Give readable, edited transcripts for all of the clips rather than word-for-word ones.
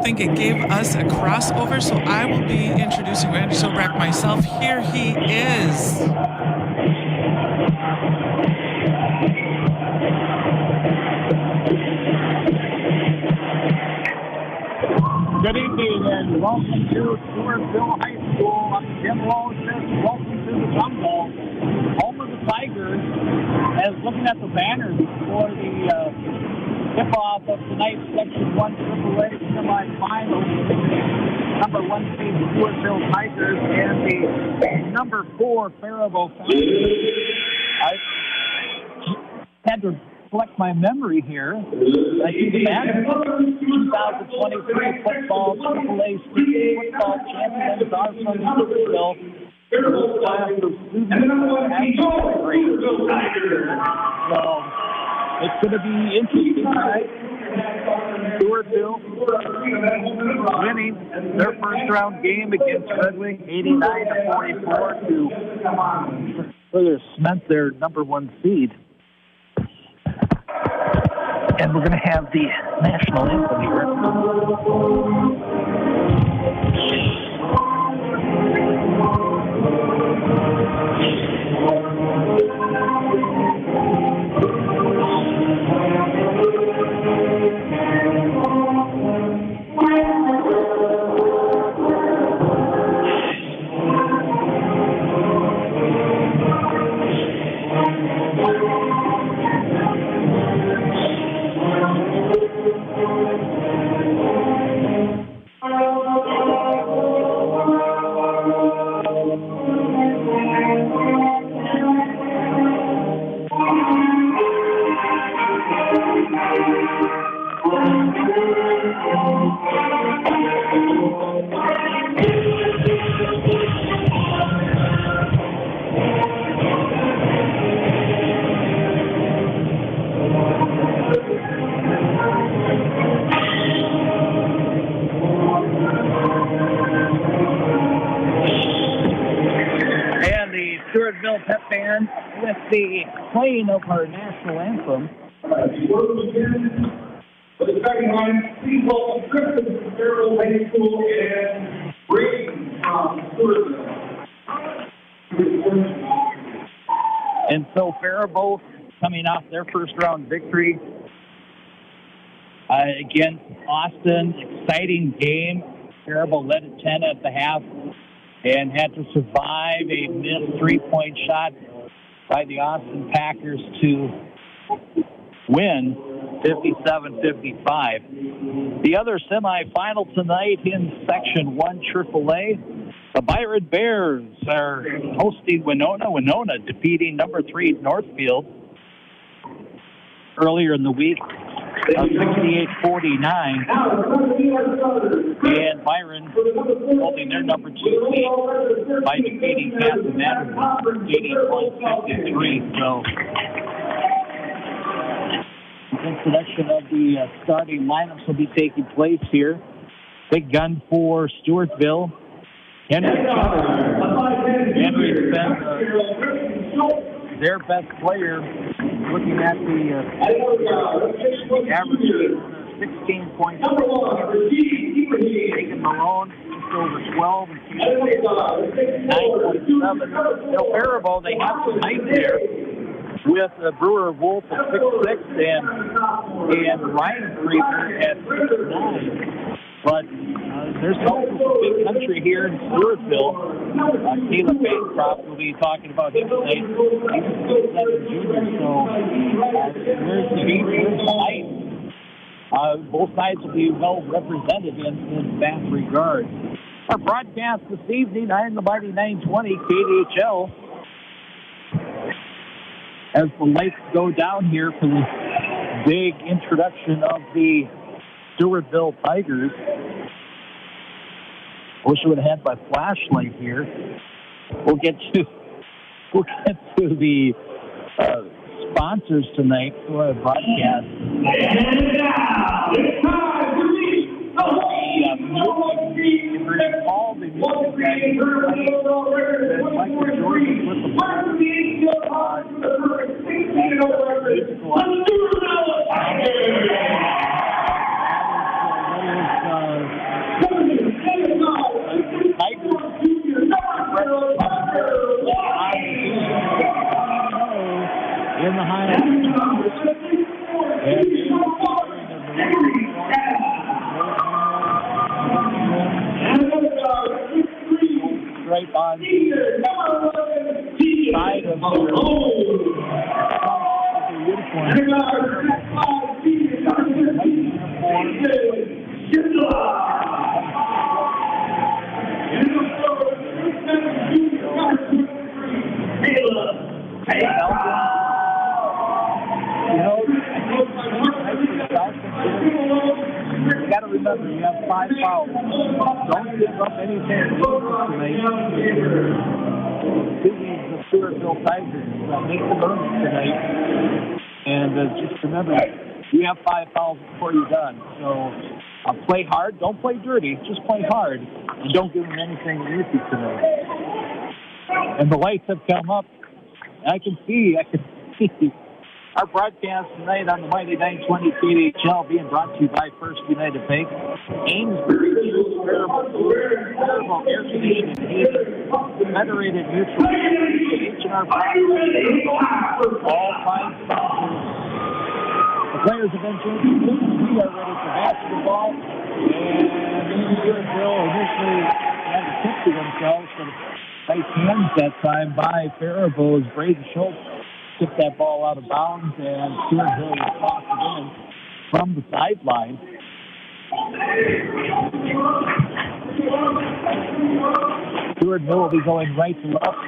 think it gave us a crossover, so I will be introducing Randy Sobrak myself. Here he is. Good evening and welcome to Stewartville High School. I'm Jim Lawson. Welcome to the Jungle, home of the Tigers. As looking at the banners for the tip-off of tonight's Section 1 AAA semifinals, number 1 seed Stewartville Tigers and the number 4 Faribault. I had to collect my memory here. I see the banner. 2023 football AAA state football champions are from Stewartville. This class of students are great. So it's going to be interesting tonight. Stewartville winning their first round game against Red Wing, 89-44 to further cement their number 1 seed. And we're going to have the national anthem here. Stewartville Pep Band with the playing of our national anthem. For the second line, please welcome Kristen from Faribault High School and Brayden from Stewartville. And so Faribault coming off their first round victory against Austin. Exciting game. Faribault led at 10 at the half and had to survive a missed 3-point shot by the Austin Packers to win 57-55. The other semifinal tonight in Section 1 AAA, the Byron Bears are hosting Winona. Winona defeating number 3 Northfield earlier in the week, 68-49. And Byron holding their number 2 seed by defeating Casanova 80-53. So introduction of the starting lineups will be taking place here. Big gun for Stewartville. Henry spent their best player. Looking at the average, 16 points. Taking Malone just over 12 and 9.7. Faribault, they have some height there with Brewer Wolf at 6'6" and Ryan Krieger at 6'9". But there's also some big country here in Stewartville. Caleb Bancroft will be talking about him tonight. He's a 6'7" junior, so there's the height. Both sides will be well represented in that regard. Our broadcast this evening, I am the Mighty 920 KDHL. As the lights go down here for the big introduction of the Stewartville Tigers. Wish I would have had my flashlight here. We'll get to the sponsors tonight for our broadcast. And now it's time to meet the all the right on the side of their you got to remember, you have 5 fouls. Don't give up anything tonight. This is the Stewartville Tigers. Make the moves tonight. And just remember, you have 5 fouls before you're done. So play hard. Don't play dirty. Just play hard. And don't give them anything easy tonight. And the lights have come up. I can see our broadcast tonight on the Mighty 920 KDHL being brought to you by First United Bank, Amesbury, Faribault Air Conditioning, Federated Mutual, H&R all 5 sponsors. The players have been changing. We are ready for basketball. And Stewartville initially had to tip to themselves, but nice hands that time by Faribault as Braden Schultz took that ball out of bounds, and Stewartville was tossed it in from the sideline. Stewartville will be going right to left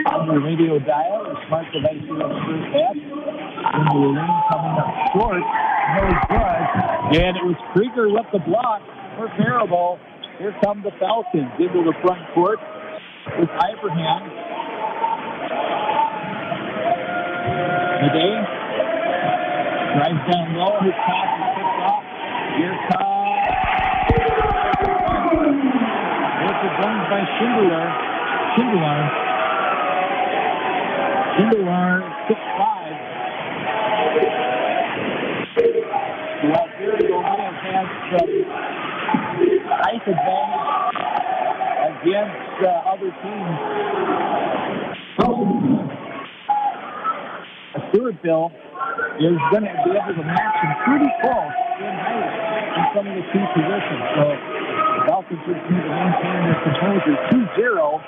on the radio dial. A smart device here in the first half. Into the lane coming up short. No good. And it was Krieger with the block for Faribault. Here come the Falcons into the front court with Ibrahim. Today, drives down low, his pass is picked off. Here comes Richard Jones by Schindler. Schindler, 6'5". Well, Faribault may have had some height advantage against other teams. Stewartville is going to be able to match him pretty close in height in some of the key positions. So the Falcons just need to maintain their composure. 2-0.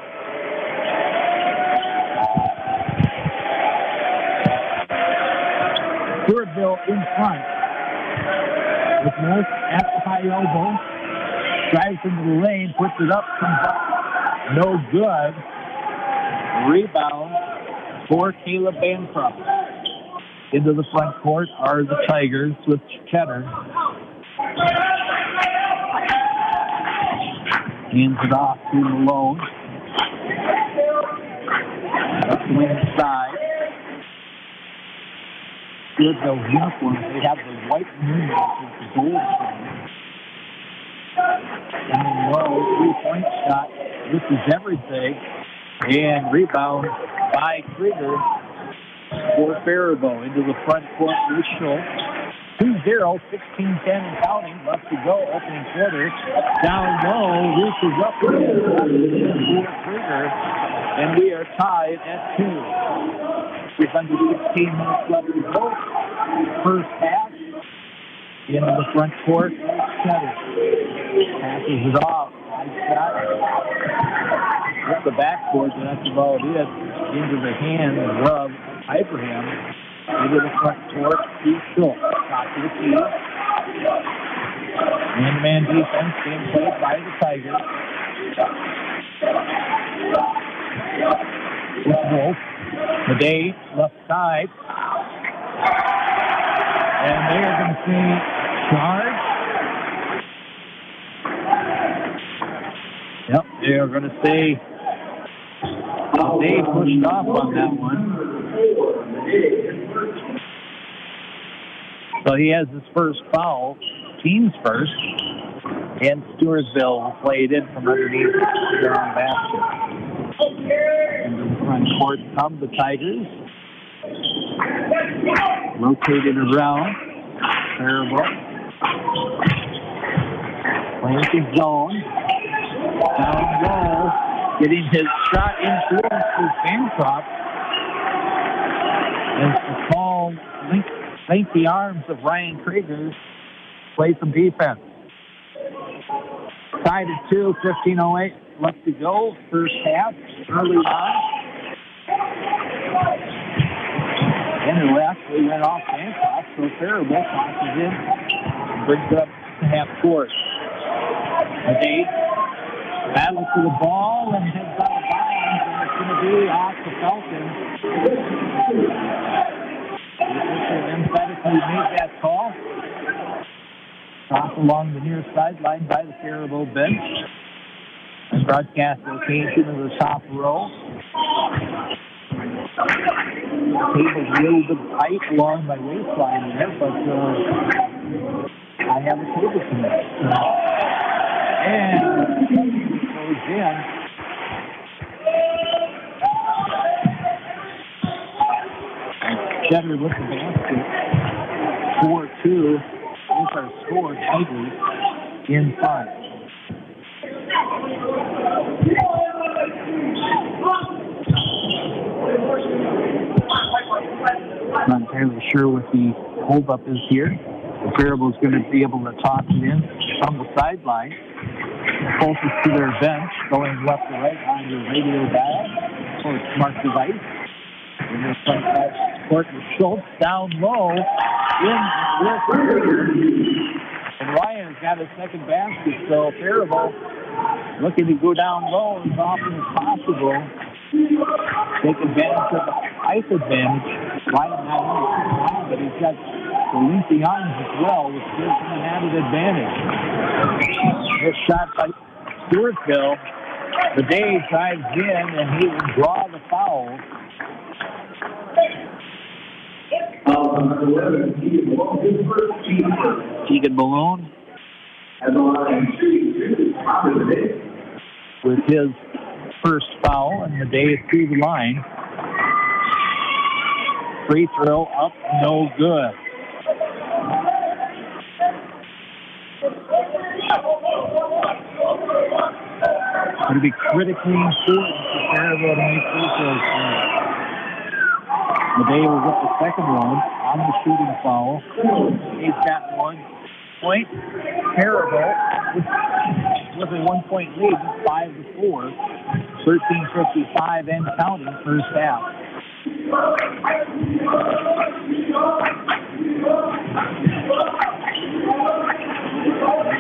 Stewartville in front. With North at the high elbow. Drives into the lane, puts it up, comes up. No good. Rebound for Caleb Bancroft. Into the front court are the Tigers with Cheddar. Hands it off to Malone. Up the wing side. Stewartville's uniforms, they have the white numerals with the gold trim. And then low 3-point shot. This is everything. And rebound by Krieger for Faribault into the front court with Schultz. 2-0, 16-10 and counting. Left to go, opening quarter. Down low, reaches up for Krieger. And we are tied at 2. With under 16 minutes left to go. First half. Into the front court. Cheddar. Passes it off. Nice shot. With the backboard, but that's about it. Into the hand of Ibrahim. Into the front court. Steve Schultz. Top to the key. Man-to-man defense being played by the Tigers. With Wolf. Today, left side. And they are going to see charge. Yep, they are going to say they pushed off on that one. So he has his first foul, team's first, and Stewartville will play it in from underneath their own basket. Into the front court come the Tigers. Rotated around. Faribault. Playing his zone. Down low. Getting his shot influenced with Bancroft. As the tall, lengthy arms of Ryan Krieger play some defense. Tied at 2, 15:08 left to go. First half, early on. And the actually went off Hancock, so Faribault tosses in and brings it up to half court. They battle to the ball and heads out of bounds, and it's going to be off the Falcons. They emphatically made that call. Toss along the near sideline by the Faribault bench. And broadcast location of the top row. The table's a little bit tight along my waistline there, but I have a table tonight. And goes in. And Cheddar with the basket. 4-2 is our score. Tigers in 5. Not entirely sure what the holdup is here. The Faribault is going to be able to toss it in from the sideline, closest to their bench, going left to right on your radio dial or smart device. And this front side court with Schultz down low in with and Ryan has got his second basket, so Faribault looking to go down low as often as possible. Take advantage of the height advantage. Ryan not only sitting down, but he's got the lengthy arms as well, which gives him an added advantage. This shot by Stewartville. The Day drives in, and he will draw the foul. Keegan Malone with his first foul, and the Day is through the line. Free throw up, no good. Going to be critically important for Faribault to make free throws. The Day will get the second one on the shooting foul. He's got 1 point. Faribault with a 1 point lead, 5-4, 13:55 and counting first half.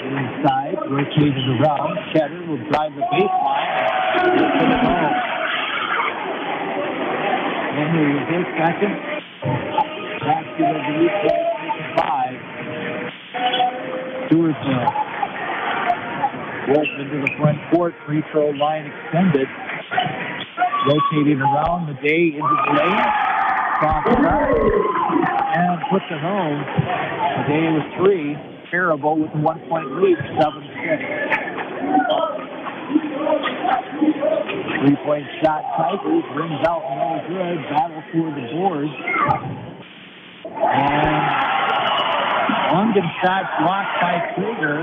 Inside, rotated around. Cheddar will drive the baseline and put it home. Henry with his second. Basket of the week, 5. Stewartville. Wolf into the front court. Free throw line extended. Rotating around. The Day into the lane. Cross up. And puts it home. The Day with 3. Faribault with a 1 point lead. 7-6. 3 point shot. Tigers brings out no good. Battle for the boards. And London shot blocked by Krieger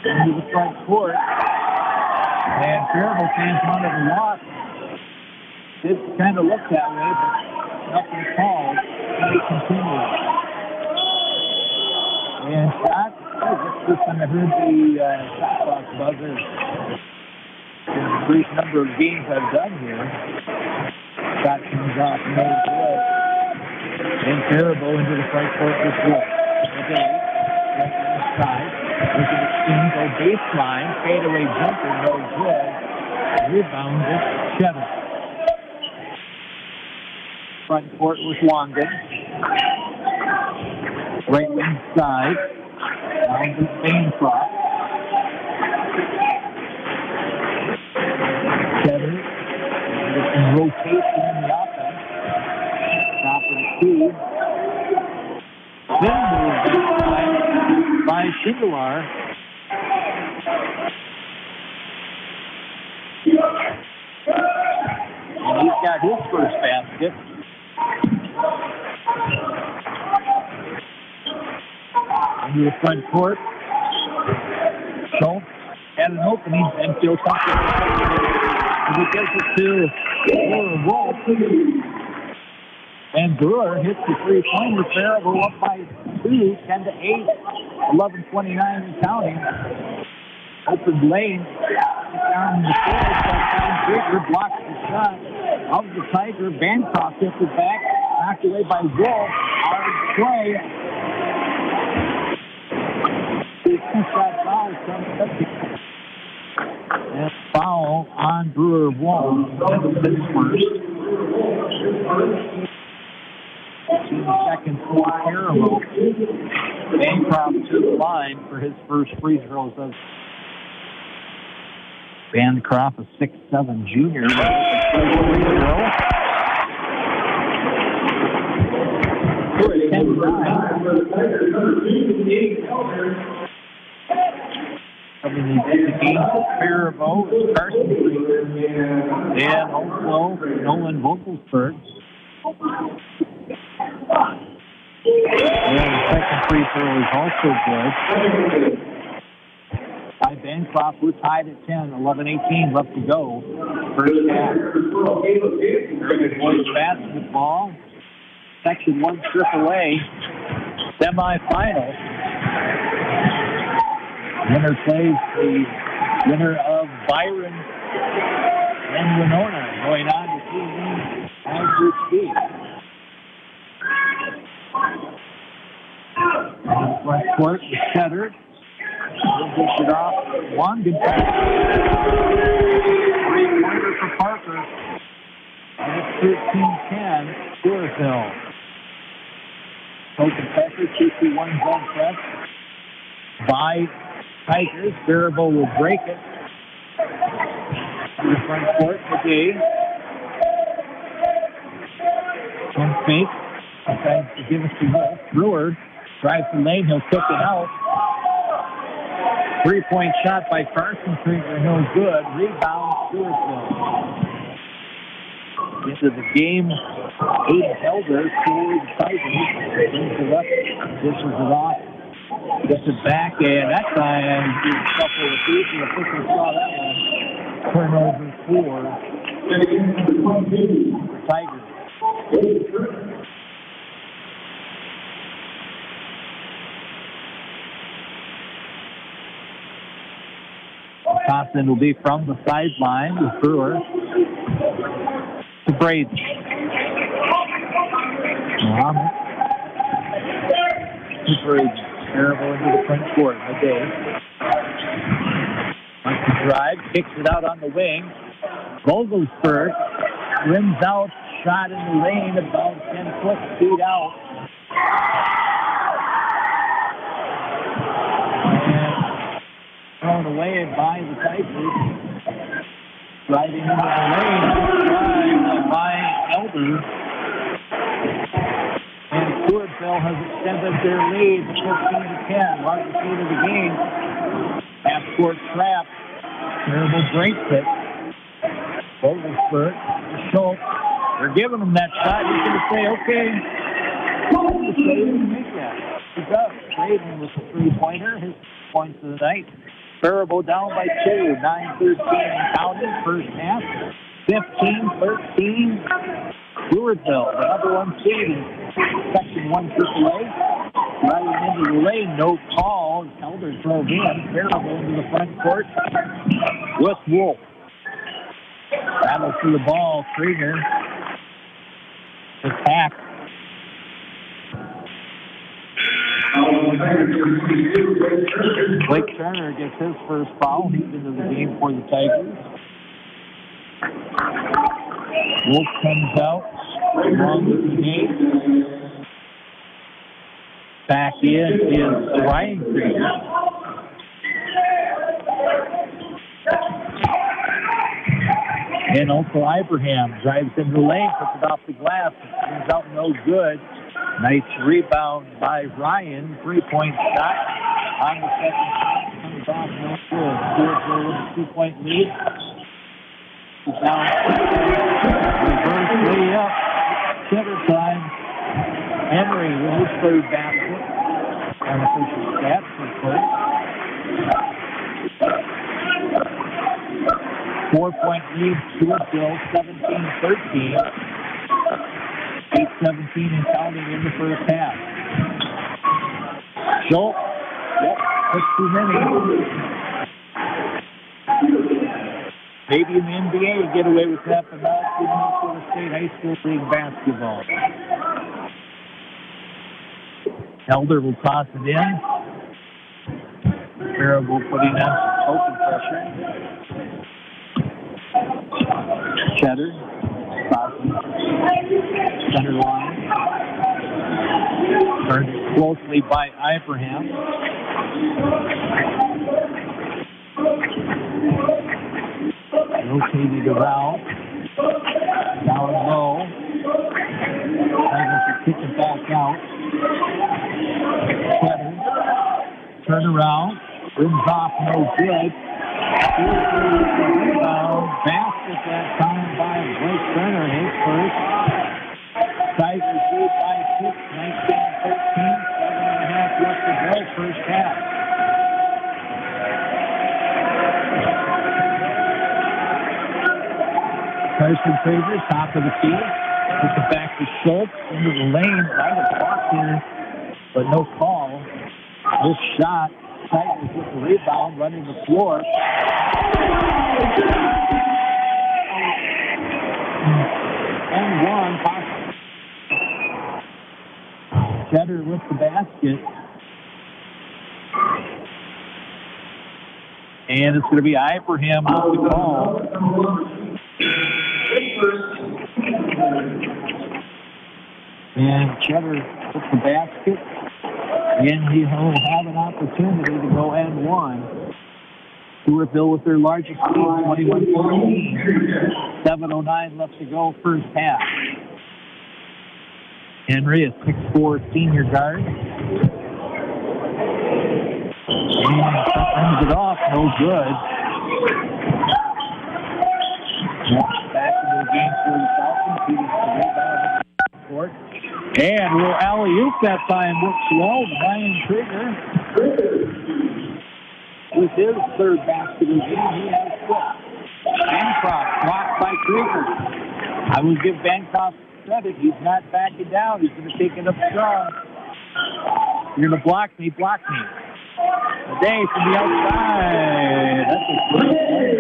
into the front court. And Faribault fans wanted a lot. It kind of looked that way, but nothing called. They continue. And shot. I just heard the shot clock buzzer. In the brief number of games I've done here. Shot comes off, no good. And Faribault into the front court with Wolf. Okay, left on the side. Looking at Stingo baseline. Fadeaway jumper, no good. Rebound is Cheddar. Front court with Longden. Right wing side. Down to Bancroft. Cheddar. And rotation in the offense. Top of the key. Then moved by Sindelar. And he's got his first basket. Into the front court. Schultz had an opening and feels comfortable. He gets it to Wolf. And Brewer hits the three-pointer. Faribault up by 2, 10-8. 11:29 in counting. Open lane. Down the field. Krieger blocks the shot. Of the Tiger. Bancroft gets it back. Knocked away by Wolf. Hard play. Two-shot foul comes up. And foul on Brewer Wolf. And the first. 2 seconds for Faribault. Bancroft to the line for his first free throws. Bancroft, a 6'7" junior. Coming into the game for Faribault is Carson Krieger and also Nolan Vogelsberg. And the second free throw is also good. By Bancroft, we're tied at 10, 11:18 left to go. First half. Very good boys basketball. Section 1 AAA semifinal. Winner plays the winner of Byron and Winona, going on to season as Group C. Front court is centered. We'll dish it off. One good pass. Three-pointer for Parker. And it's 13-10, Stewartville. Token pressure, 2-2-1 zone press. By Tigers. Faribault will break it. To the front court today. One fake. Tries to give us the Wolf. Brewer drives the lane. He'll kick it out. 3-point shot by Carson Krieger. No good. Rebound, Stewartville. Into the game, Aiden Helder for the Tigers. Brings it up. Dishes it off. Gets it back. And that time, he shuffled the feet. The official saw that one. Turnover for the Tigers. Thompson will be from the sideline with Brewer to Braden. Muhammad to Braden. Faribault into the front court. Day. Wants to drive, kicks it out on the wing. Vogelsberg rims out, shot in the lane, about 10 foot, feet out. Thrown away by the Tigers. Driving into the lane. Drive by Elder. And Stewartville has extended their lead to 15-10. Largest lead of the game. Half-court trap. Faribault breaks it. Vogelsberg. Schultz. They're giving him that shot. He's going to say, okay. Make that. He does. Braden with the three-pointer. His points of the night. Faribault down by 2, 9-13 counting, first half, 15-13. Stewartville, the number one seed in Section 1 AAA. Driving into the lane, no call. Elder drove in. Faribault into the front court with Wolf. Battle for the ball, Krieger. Attack. Blake Turner gets his first foul. He's into the game for the Tigers. Wolf comes out along with the game. Back in is Ryan Krieger. And also Ibrahim drives into the lane, puts it off the glass. Turns out no good. Nice rebound by Ryan. 3-point shot on the second shot. Comes off no good. Stewartville with a 2-point lead. Down. Reverse layup. Center time. Henry with his third basket. Unofficial stats for first. 4-point lead. Stewartville 17-13. 8-17 and counting in the first half. Schultz, That's too many. Maybe in the NBA you get away with that, but not in Minnesota State High School League basketball. Elder will toss it in. Faribault putting on some open pressure. Cheddar. Tossing. Center line. Turned closely by Ibrahim. Rotated around. Down low. Tigers are kicking back out. Cheddar. Turn around. Rims off, no good. Rebound. Basket that time by Blake Turner. His first. Tigers lead by 6, 19-13. 7.5 left to go, first half. Carson Fraser, top of the key. Puts it back to Schultz into the lane. Right at the block here, but no call. This shot. Tigers with the rebound, running the floor. And one. Cheddar with the basket. And it's going to be Ibrahim on the call. And Cheddar with the basket. And he'll have an opportunity to go and one. Stewartville with their largest lead, 21-14. 7:09 left to go, first half. Henry, a 6'4" senior guard. And runs it off, no good. Back into the game for the Falcons. He gets the rebound in the court. And will alley-oop that time look slow. Ryan Krieger with his third basket of the game. He has 6. Bancroft blocked by Krieger. I will give Bancroft credit. He's not backing down. He's going to take it up strong. You're going to block me, block me. Today from the outside. That's a great play.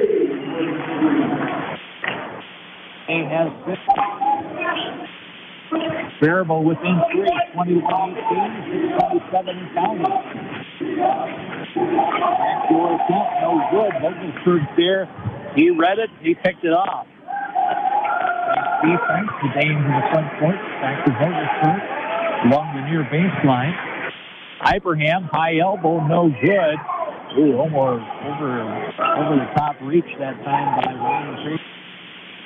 He has 6. Faribault within 3, 21-18, 27 and counting. Backdoor attempt, no good. Vogelsberg there. He read it, he picked it off. Defense, today into the front court. Back to Vogelsberg along the near baseline. Ibrahim, high elbow, no good. Ooh, almost over the top reach that time by Ryan Tracy.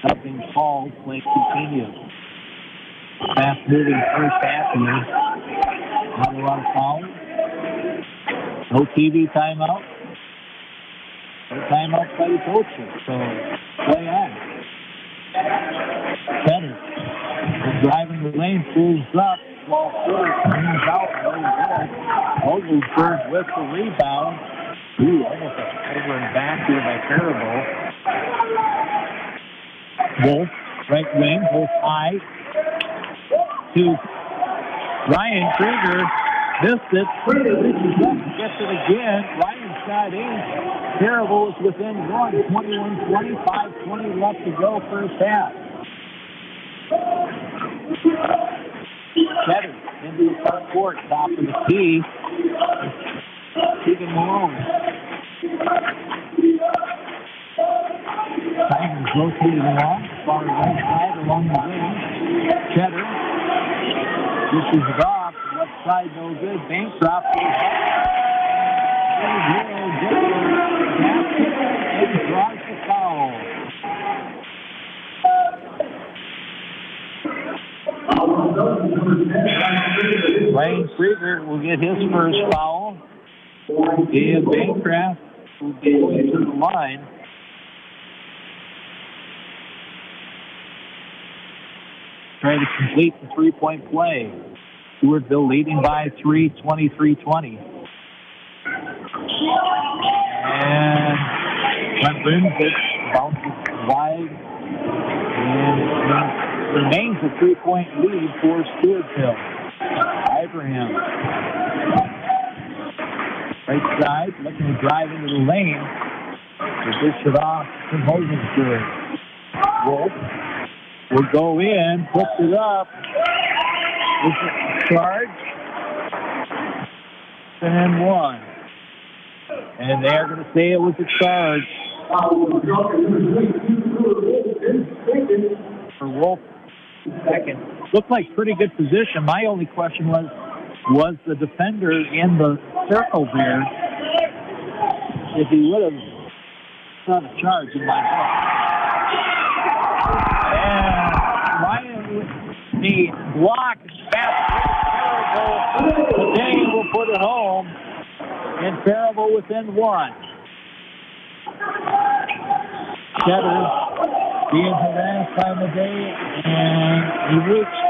Nothing called, play continues. Fast moving first half here. Not a lot of fouls. No TV timeout. No timeout by the coaches. So play on. Cheddar driving the lane, pulls up, ball forward, brings out, no good. Vogelsberg with the rebound. Ooh, almost over and back here by Faribault. Wolf, right wing, both high. To Ryan Krieger, missed it. Krieger reaches up and gets it again. Ryan shot in. Faribault is within 1, 21-20, 5:20 left to go, first half. Cheddar into the front court, top of the key. Keegan Malone. Tigers rotating along, far right side along the wing. Cheddar. This is it off. Left side, no good. Bancroft goes back. And draws the foul. Ryan Krieger will get his first foul. And Bancroft will be going to the line. Trying to complete the three-point play. Stewartville leading by 3, 23-20. And Trent Brinzik bounces wide. And it remains a 3-point lead for Stewartville. Ibrahim. Right side, looking to drive into the lane. To dish it off to Mosensburg. Wolf will go in, puts it up. It's a charge. And one. And they're going to say it was a charge. For Wolf, second. Looked like pretty good position. My only question was the defender in the circle there, if he would have not a charge in my book. And Ryan with the block basket. Today will put it home. And Faribault within one. Cheddar being harassed by the day, and he reached.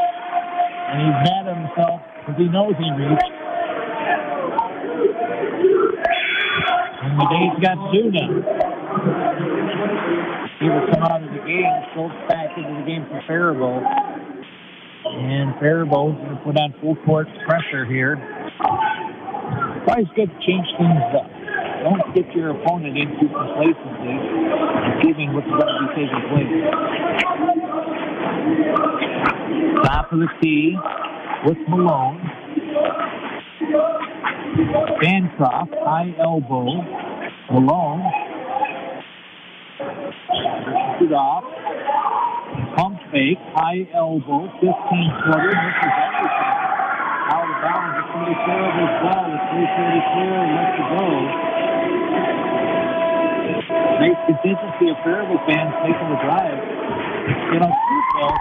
And he's mad at himself because he knows he reached. And the day's got two now. He will come out of the game, Schultz back into the game for Faribault. And Faribault is going to put on full court pressure here. Always good to change things up. Don't get your opponent into complacency, including what's going to be taking place. Top of the key with Malone. Bancroft, high elbow. Malone. Pushes it off. Pump fake, high elbow, 15-footer. This is everything. Out of bounds. It's going to be Faribault's ball with 3:34 left to go. Nice consistency of Faribault fans making the drive. You know, Stewartville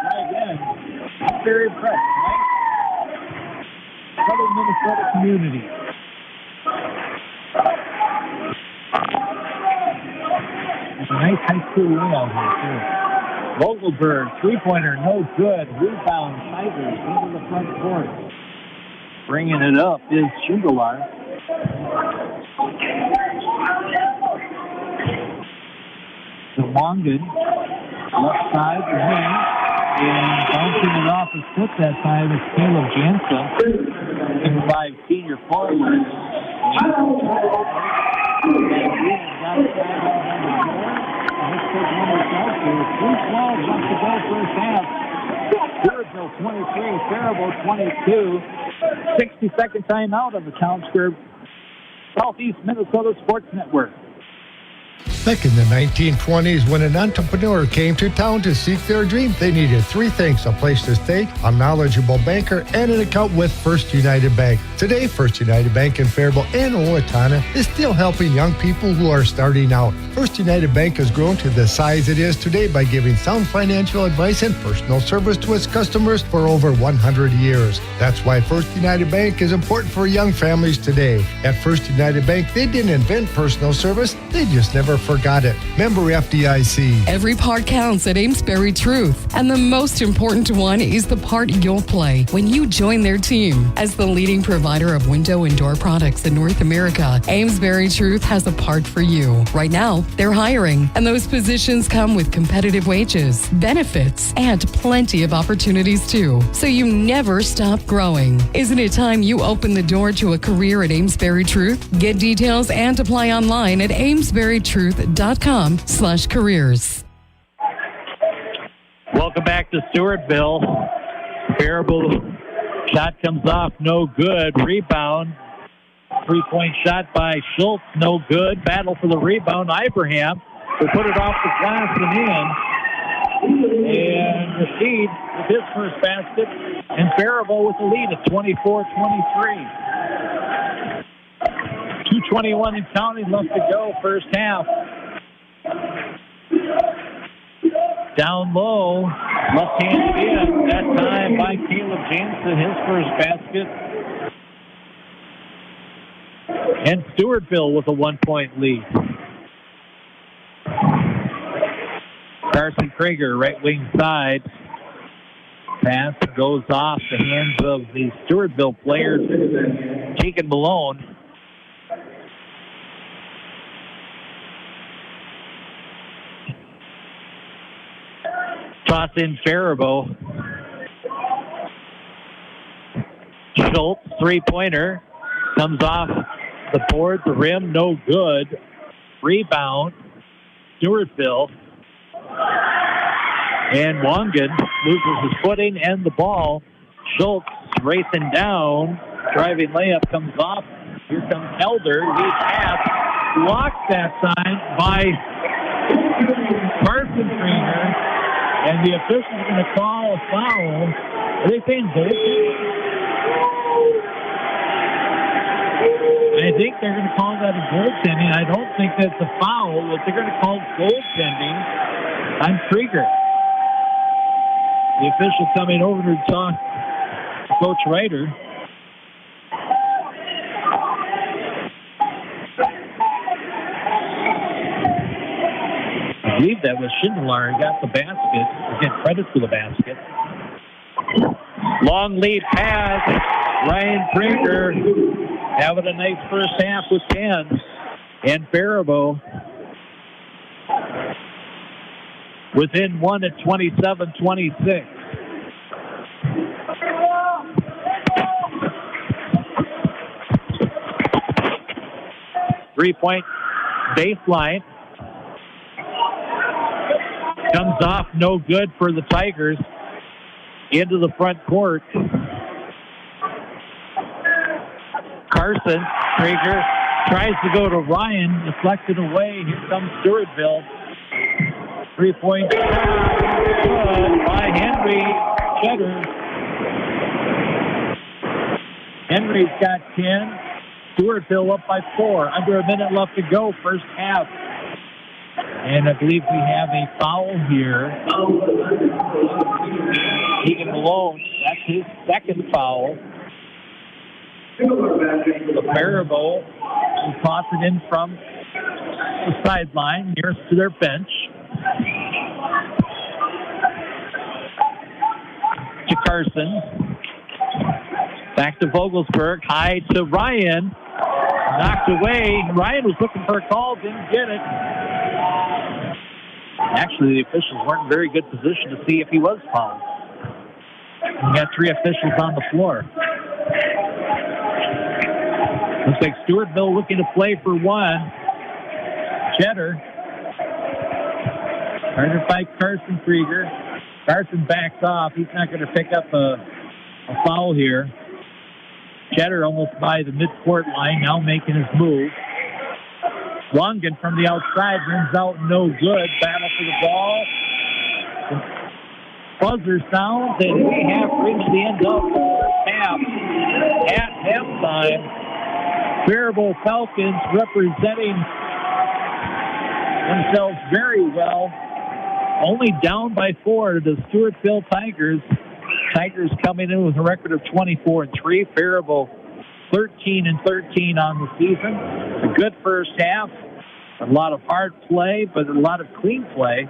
drive in. I'm very impressed. Nice Southern Minnesota community. It's a nice high school layout here, too. Vogelberg, three-pointer, no good. Rebound, Tigers into the front court. Bringing it up is Shindelar. DeWongan, left side for him. And bouncing it off his foot that time is Caleb Jansen, 6'5" senior forward. Stewartville 23, Faribault 22. 60-second timeout on the Town Square Southeast Minnesota Sports Network. Back in the 1920s, when an entrepreneur came to town to seek their dream, they needed three things: a place to stay, a knowledgeable banker, and an account with First United Bank. Today, First United Bank in Faribault and Owatonna is still helping young people who are starting out. First United Bank has grown to the size it is today by giving sound financial advice and personal service to its customers for over 100 years. That's why First United Bank is important for young families today. At First United Bank, they didn't invent personal service, they just never forgot it. Member FDIC. Every part counts at Amesbury Truth, and the most important one is the part you'll play when you join their team. As the leading provider of window and door products in North America, Amesbury Truth has a part for you. Right now, they're hiring, and those positions come with competitive wages, benefits, and plenty of opportunities too. So you never stop growing. Isn't it time you open the door to a career at Amesbury Truth? Get details and apply online at amesburytruth.com/careers. Welcome back to Stewartville. Faribault shot comes off, no good. Rebound. 3-point shot by Schultz, no good. Battle for the rebound. Ibrahim will put it off the glass and in. And Rashid with his first basket. And Faribault with the lead at 24-23. 2:21 and counting left to go, first half. Down low, left-handed in, that time by Caleb Jansen, his first basket. And Stewartville with a 1-point lead. Carson Krieger, right wing side. Pass goes off the hands of the Stewartville player, Keegan Malone. Toss in Faribault. Schultz, three-pointer. Comes off the board, the rim, no good. Rebound, Stewartville. And Wangan loses his footing and the ball. Schultz racing down. Driving layup comes off. Here comes Elder. He passed. Blocked that time by Carson Krieger. And the official's going to call a foul. Are they saying goaltending? I think they're going to call that a goaltending. I don't think that's a foul, but they're going to call goaltending on Krieger. The official coming over to talk to Coach Ryder. I believe that was Schindler who got the basket. Get credit for the basket. Long lead pass. Ryan Krieger having a nice first half with 10. And Faribault within one at 27-26. Three-point baseline. Comes off no good for the Tigers. Into the front court. Carson, Krieger tries to go to Ryan, deflected away. Here comes Stewartville. 3-point shot by Henry Cheddar. Henry's got 10. Stewartville up by 4. Under a minute left to go, first half. And I believe we have a foul here. Keegan Malone, that's his second foul. The Faribault toss it in from the sideline, nearest to their bench. To Carson. Back to Vogelsberg. High to Ryan. Knocked away. Ryan was looking for a call, didn't get it. Actually, the officials weren't in very good position to see if he was fouled. We got 3 officials on the floor. Looks like Stewartville looking to play for 1. Cheddar. Trying to fight Carson Krieger. Carson backs off. He's not going to pick up a foul here. Cheddar almost by the midcourt line, now making his move. Wangan from the outside runs out, no good. Battle for the ball. Buzzer sounds, and we have reached the end of the first half. At halftime, Faribault Falcons representing themselves very well. Only down by 4 to the Stewartville Tigers. Tigers coming in with a record of 24-3. Faribault 13-13 on the season. A good first half. A lot of hard play, but a lot of clean play.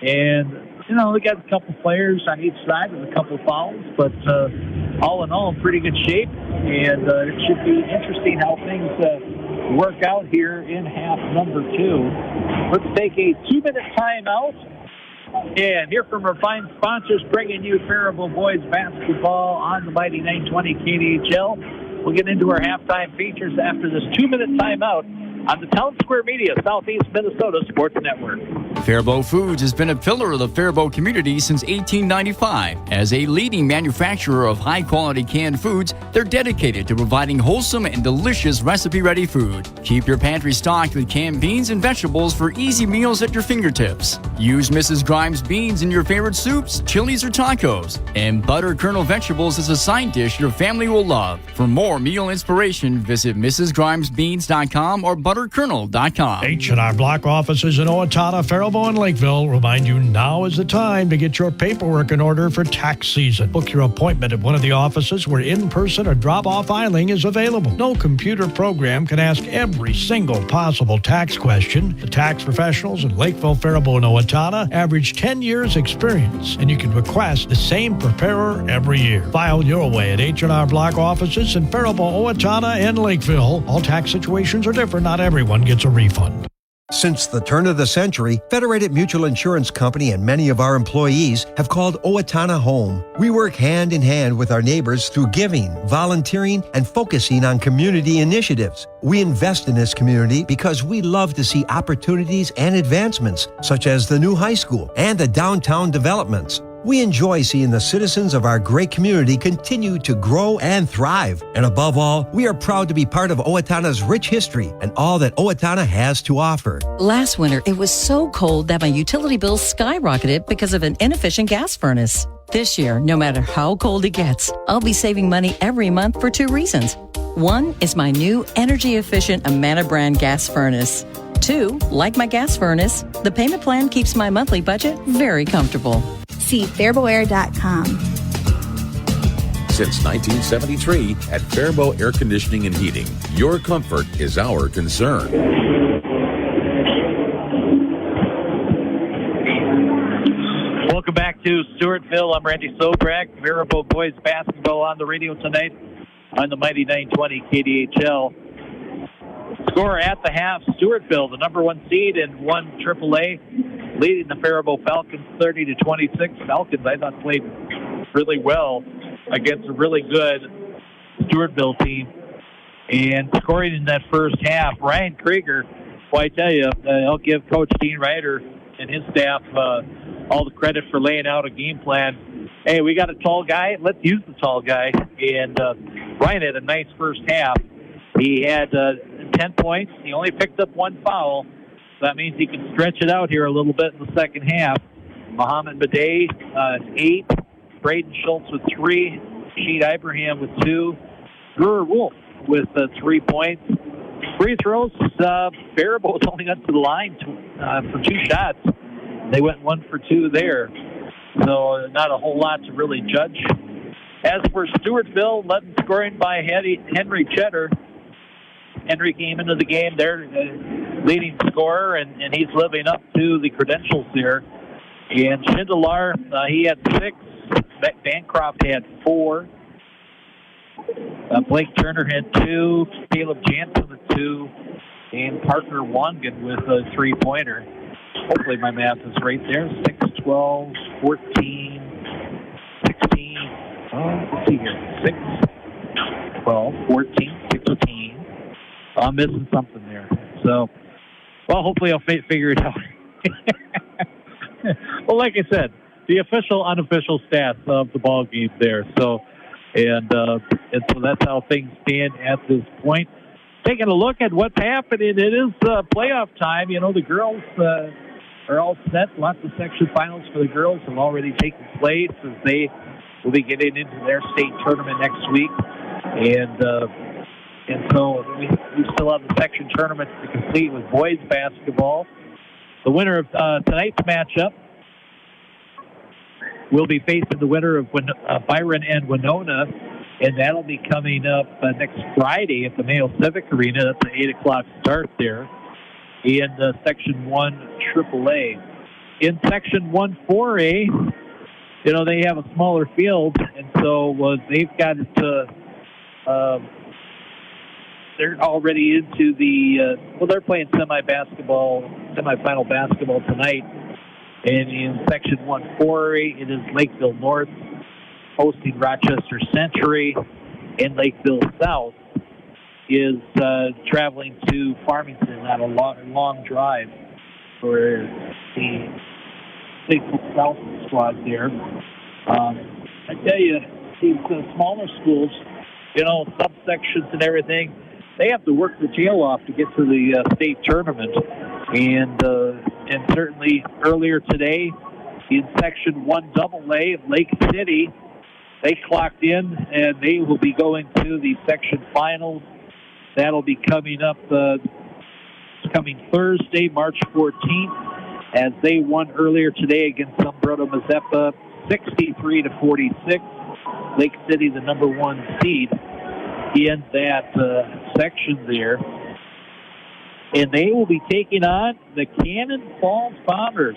And, you know, we got a couple players on each side with a couple fouls, but all in all, in pretty good shape. And it should be interesting how things work out here in half number 2. Let's take a 2-minute timeout. And hear from our fine sponsors bringing you Faribault boys basketball on the mighty 920 KDHL. We'll get into our halftime features after this 2-minute timeout on the Town Square Media Southeast Minnesota Sports Network. Faribault Foods has been a pillar of the Faribault community since 1895. As a leading manufacturer of high-quality canned foods, they're dedicated to providing wholesome and delicious recipe-ready food. Keep your pantry stocked with canned beans and vegetables for easy meals at your fingertips. Use Mrs. Grimes beans in your favorite soups, chilies, or tacos. And butter kernel vegetables is a side dish your family will love. For more meal inspiration, visit mrsgrimesbeans.com or butterkernel.com. H&R Block offices in Owatonna, Faribault, and Lakeville remind you now is the time to get your paperwork in order for tax season. Book your appointment at one of the offices where in-person or drop-off filing is available. No computer program can ask every single possible tax question. The tax professionals in Lakeville, Faribault, and Owatonna average 10 years experience, and you can request the same preparer every year. File your way at H&R Block offices in Faribault, Owatonna, and Lakeville. All tax situations are different. Not everyone gets a refund. Since the turn of the century, Federated Mutual Insurance Company and many of our employees have called Owatonna home. We work hand in hand with our neighbors through giving, volunteering, and focusing on community initiatives. We invest in this community because we love to see opportunities and advancements, such as the new high school and the downtown developments. We enjoy seeing the citizens of our great community continue to grow and thrive. And above all, we are proud to be part of Owatonna's rich history and all that Owatonna has to offer. Last winter, it was so cold that my utility bills skyrocketed because of an inefficient gas furnace. This year, no matter how cold it gets, I'll be saving money every month for 2 reasons. 1 is my new energy-efficient Amana brand gas furnace. 2, like my gas furnace, the payment plan keeps my monthly budget very comfortable. See FaribaultAir.com. Since 1973, at Faribault Air Conditioning and Heating, your comfort is our concern. Welcome back to Stewartville. I'm Randy Sobrak. Faribault boys basketball on the radio tonight on the Mighty 920 KDHL. Score at the half, Stewartville, the number 1 seed in 1 AAA, leading the Faribault Falcons 30-26. Falcons, I thought, played really well against a really good Stewartville team. And scoring in that first half, Ryan Krieger, well, I tell you, I'll give Coach Dean Ryder and his staff all the credit for laying out a game plan. Hey, we got a tall guy, let's use the tall guy. And Ryan had a nice first half. He had 10 points. He only picked up 1 foul. That means he can stretch it out here a little bit in the second half. Muhammad Badei, 8. Braden Schultz with 3. Sheed Ibrahim with 2. Brewer Wolf with 3 points. Free throws, Faribault only got to the line for 2 shots. They went 1 for 2 there. So not a whole lot to really judge. As for Stewartville, led in scoring by Henry Cheddar. Henry came into the game there, leading scorer, and he's living up to the credentials here. And Schindler, he had 6. Bancroft had 4. Blake Turner had 2. Caleb Jansen with 2. And Parker Wangan with a 3-pointer. Hopefully my math is right there. 6, 12, 14, 16. Let's see here. 6, 12, 14, 16. I'm missing something there. So, well, hopefully I'll figure it out. Well, like I said, the official, unofficial stats of the ball game there. So, and so that's how things stand at this point. Taking a look at what's happening, it is playoff time. You know, the girls are all set. Lots of section finals for the girls have already taken place as they will be getting into their state tournament next week. And so we still have the section tournament to complete with boys basketball. The winner of tonight's matchup will be facing the winner of Byron and Winona, and that'll be coming up next Friday at the Mayo Civic Arena. That's an 8 o'clock start there in Section 1 AAA. In Section 1 4A, you know, they have a smaller field, and so they've got to they're already into they're playing semifinal basketball tonight. And in Section 1 4A, it is Lakeville North hosting Rochester Century, and Lakeville South is traveling to Farmington on a long drive for the Lakeville South squad there. I tell you, these smaller schools, you know, subsections and everything, they have to work the tail off to get to the state tournament. And certainly earlier today in Section 1 AA, Lake City, they clocked in and they will be going to the section finals. That'll be coming up coming Thursday, March 14th, as they won earlier today against Umbroda Mazeppa, 63-46. Lake City, the number 1 seed in that section there. And they will be taking on the Cannon Falls Bombers.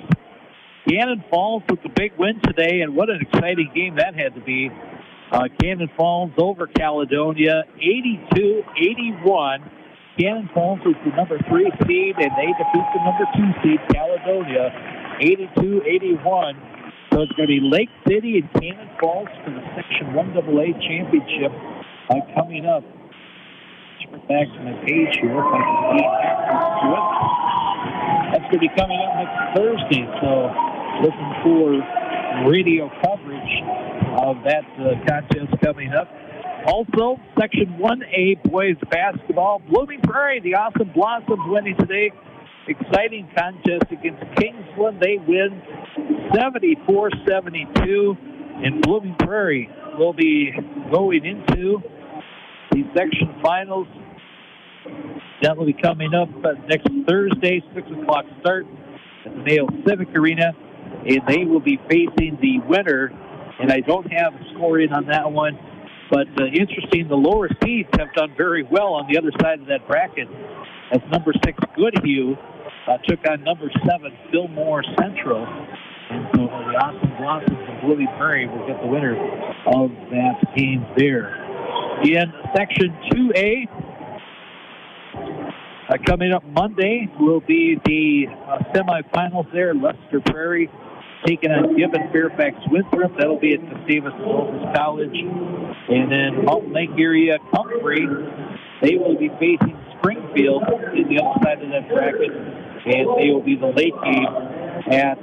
Cannon Falls with the big win today, and what an exciting game that had to be. Cannon Falls over Caledonia, 82-81. Cannon Falls is the number 3 seed, and they defeat the number 2 seed, Caledonia, 82-81. So it's going to be Lake City and Cannon Falls for the Section 1AA championship coming up. Back to my page here, if I can get access to it. That's going to be coming up next Thursday, so looking for radio coverage of that contest coming up. Also, Section 1A boys basketball. Blooming Prairie, the Awesome Blossoms winning today. Exciting contest against Kingsland. They win 74-72. And Blooming Prairie will be going into the section finals. That will be coming up next Thursday, 6 o'clock start at the Mayo Civic Arena. And they will be facing the winner. And I don't have a score in on that one. But interesting, the lower seeds have done very well on the other side of that bracket. As number 6 Goodhue took on number 7 Fillmore Central. And so the Awesome Blossoms of Blooming Prairie will get the winner of that game there. In Section 2A, coming up Monday will be the semifinals there. Lester Prairie taking on Gibbon Fairfax Winthrop. That'll be at Gustavus Adolphus College. And then Mountain Lake area Comfrey, they will be facing Springfield in the other side of that bracket. And they will be the late game at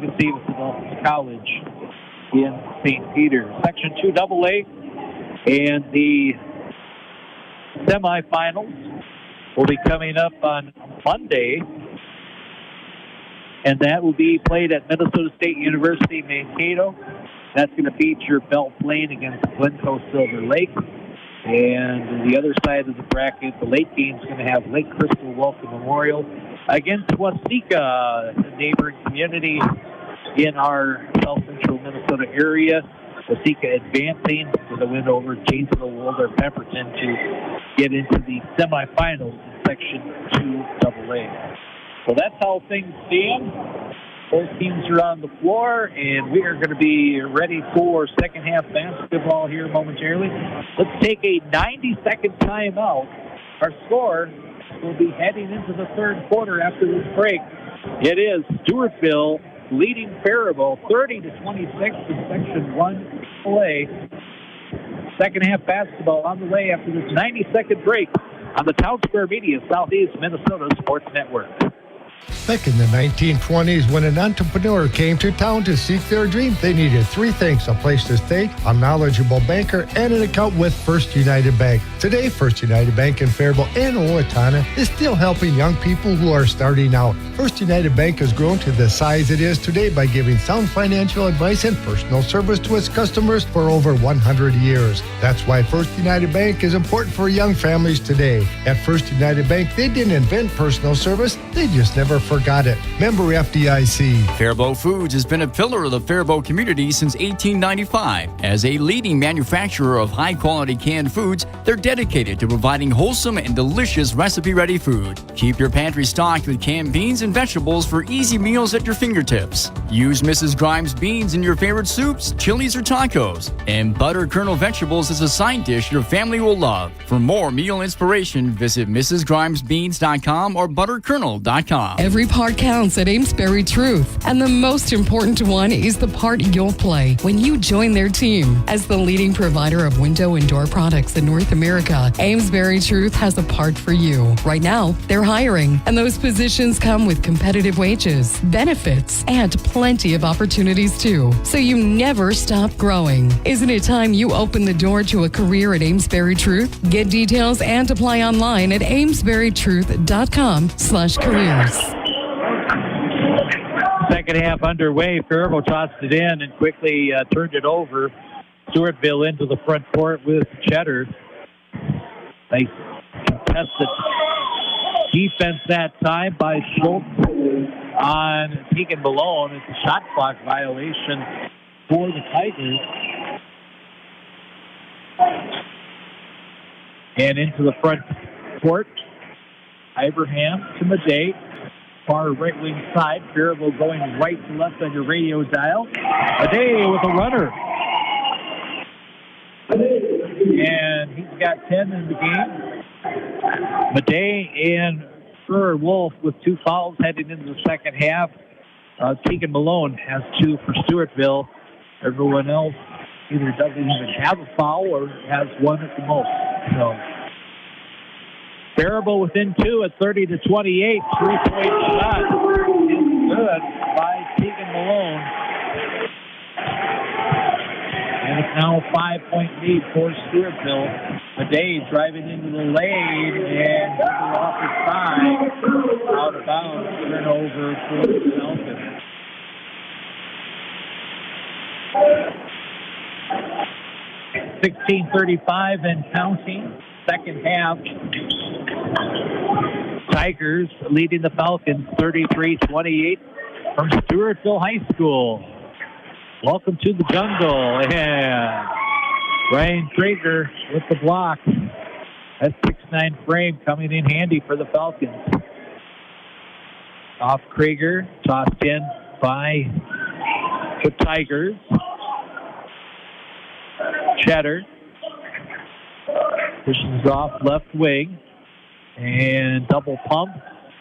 Gustavus Adolphus College in St. Peter. Section 2AA and the semifinals will be coming up on Monday. And that will be played at Minnesota State University, Mankato. That's going to feature Belle Plaine against Glencoe Silver Lake. And the other side of the bracket, the late game is going to have Lake Crystal Welcome Memorial against Waseca, a neighboring community in our south central Minnesota area. Waseca advancing with a win over Janesville, Waldorf, Pemberton to get into the semifinals in Section 2AA. So that's how things stand. Both teams are on the floor, and we are going to be ready for second half basketball here momentarily. Let's take a 90-second timeout. Our score will be heading into the third quarter after this break. It is Stewartville leading Faribault 30-26 in Section 1A. Second half basketball on the way after this 90-second break on the Town Square Media Southeast Minnesota Sports Network. Back in the 1920s, when an entrepreneur came to town to seek their dream, they needed 3 things: a place to stay, a knowledgeable banker, and an account with First United Bank. Today, First United Bank in Faribault and Owatonna is still helping young people who are starting out. First United Bank has grown to the size it is today by giving sound financial advice and personal service to its customers for over 100 years. That's why First United Bank is important for young families today. At First United Bank, they didn't invent personal service, they just never forgot it. Member FDIC. Faribault Foods has been a pillar of the Faribault community since 1895. As a leading manufacturer of high-quality canned foods, they're dedicated to providing wholesome and delicious recipe-ready food. Keep your pantry stocked with canned beans and vegetables for easy meals at your fingertips. Use Mrs. Grimes beans in your favorite soups, chilies, or tacos. And butter kernel vegetables is a side dish your family will love. For more meal inspiration, visit mrsgrimesbeans.com or butterkernel.com. Every part counts at Amesbury Truth, and the most important one is the part you'll play when you join their team. As the leading provider of window and door products in North America, Amesbury Truth has a part for you. Right now, they're hiring, and those positions come with competitive wages, benefits, and plenty of opportunities too. So you never stop growing. Isn't it time you open the door to a career at Amesbury Truth? Get details and apply online at amesburytruth.com/careers. Second half underway. Faribault tossed it in and quickly turned it over. Stewartville into the front court with Cheddar. Nice contested defense that time by Schultz on Tegan Malone. It's a shot clock violation for the Tigers. And into the front court, Ibrahim to Madej. Far right wing side. Faribault going right to left on your radio dial. Madej with a runner. And he's got 10 in the game. Madej and Wolf with 2 fouls heading into the second half. Keegan Malone has 2 for Stewartville. Everyone else either doesn't even have a foul or has 1 at the most. So Faribault within 2 at 30-28. 3-point shot is good by Keegan Malone. And it's now a 5-point lead for Stewartville. Madej driving into the lane and off his side. Out of bounds. Turnover for the Falcons. .16:35 and counting. Second half. Tigers leading the Falcons 33-28 from Stewartville High School. Welcome to the jungle. And Ryan Krieger with the block. That 6'9" frame coming in handy for the Falcons. Off Krieger, tossed in by the Tigers. Cheddar pushes off left wing and double pump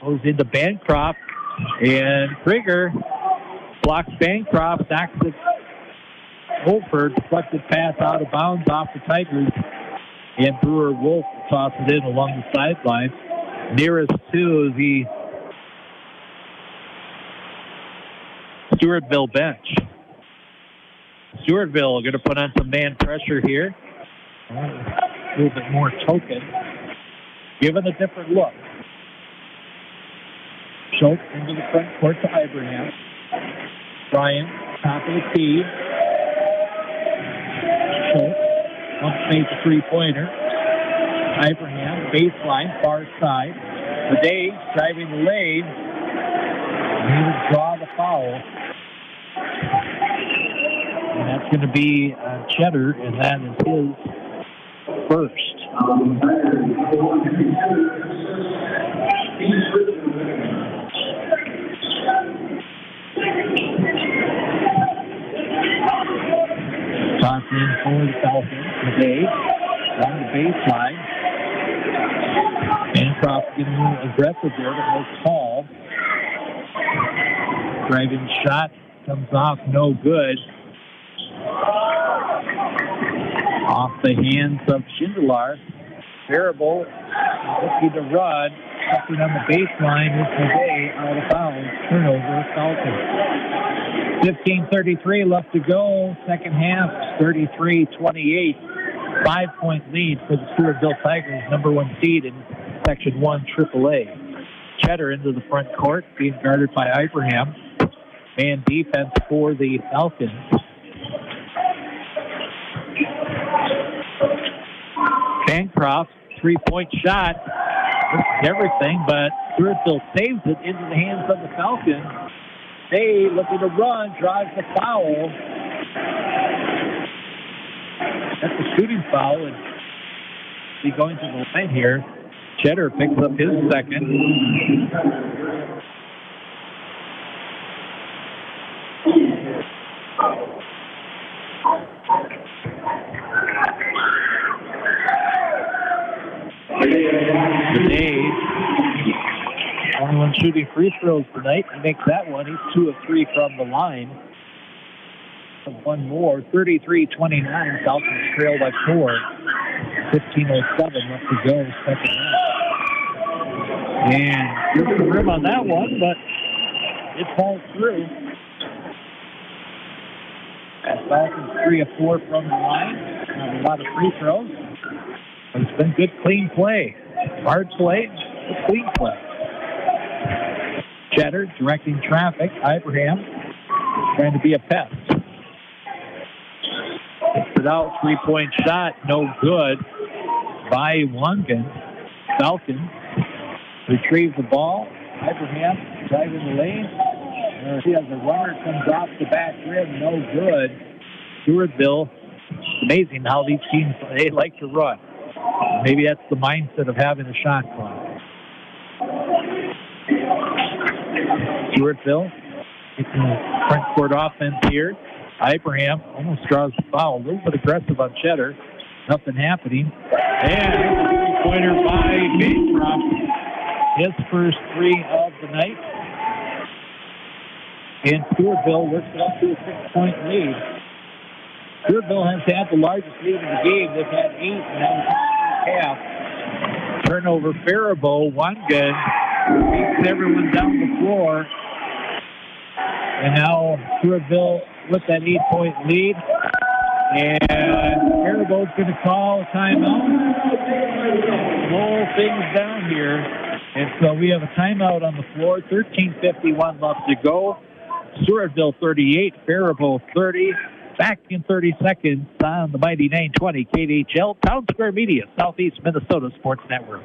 goes into Bancroft, and Krieger blocks Bancroft, knocks it over, deflected pass out of bounds off the Tigers, and Brewer Wolf tosses it in along the sideline. Nearest to the Stewartville bench. Stewartville going to put on some man pressure here. A little bit more token. Given a different look. Schultz into the front court to Ibrahim. Bryan, top of the key. Schultz wants to make the three-pointer. Ibrahim, baseline, far side. Madej driving the lane. He will draw the foul. And that's going to be Cheddar, and that is his first. Toss in for the Falcons. Madej on the baseline. Bancroft getting a little aggressive there, but no call. Driving shot comes off, no good. Off the hands of Schindler. Faribault looking to run. Something on the baseline is Madej out of bounds. Turnover, Falcons. 15:33 left to go. Second half, 33-28. 5-point lead for the Stewartville Tigers, number 1 seed in Section 1 AAA. Cheddar into the front court, being guarded by Ibrahim. Man defense for the Falcons. Bancroft, 3-point shot. This is everything, but Stewartville saves it into the hands of the Falcons. They looking to run, drives the foul. That's a shooting foul, and be going to the line here. Cheddar picks up his second. Madej, only one shooting free throws tonight. He makes that one. He's 2 of 3 from the line. One more, 33-29. Falcons trail by 4. 15:07 left to go. Second half. And here's the rim on that one, but it falls through. As Falcons 3 of 4 from the line. Not a lot of free throws. But it's been good, clean play. Hard play, but clean play. Cheddar directing traffic. Ibrahim trying to be a pest. Takes it out. 3-point shot. No good by Wangan. Falcons retrieve the ball. Ibrahim driving the lane. He has a runner, comes off the back rim. No good. Stewartville. Amazing how these teams, they like to run. Maybe that's the mindset of having a shot clock. Stewartville taking the front court offense here. Ibrahim almost draws the foul. A little bit aggressive on Cheddar. Nothing happening. And Three-pointer by Bastrop. His first three of the night. And Stewartville works it up to a 6-point lead. Stewartville has had the largest lead in the game. They've had 8 now in the first half. Turnover, Faribault, one good. Beats everyone down the floor. And now Stewartville with that 8-point lead. And Faribault's going to call a timeout. Slow things down here. And so we have a timeout on the floor. 13:51 left to go. Stewartville 38, Faribault 30. Back in 30 seconds on the mighty 920 KDHL Town Square Media, Southeast Minnesota Sports Network.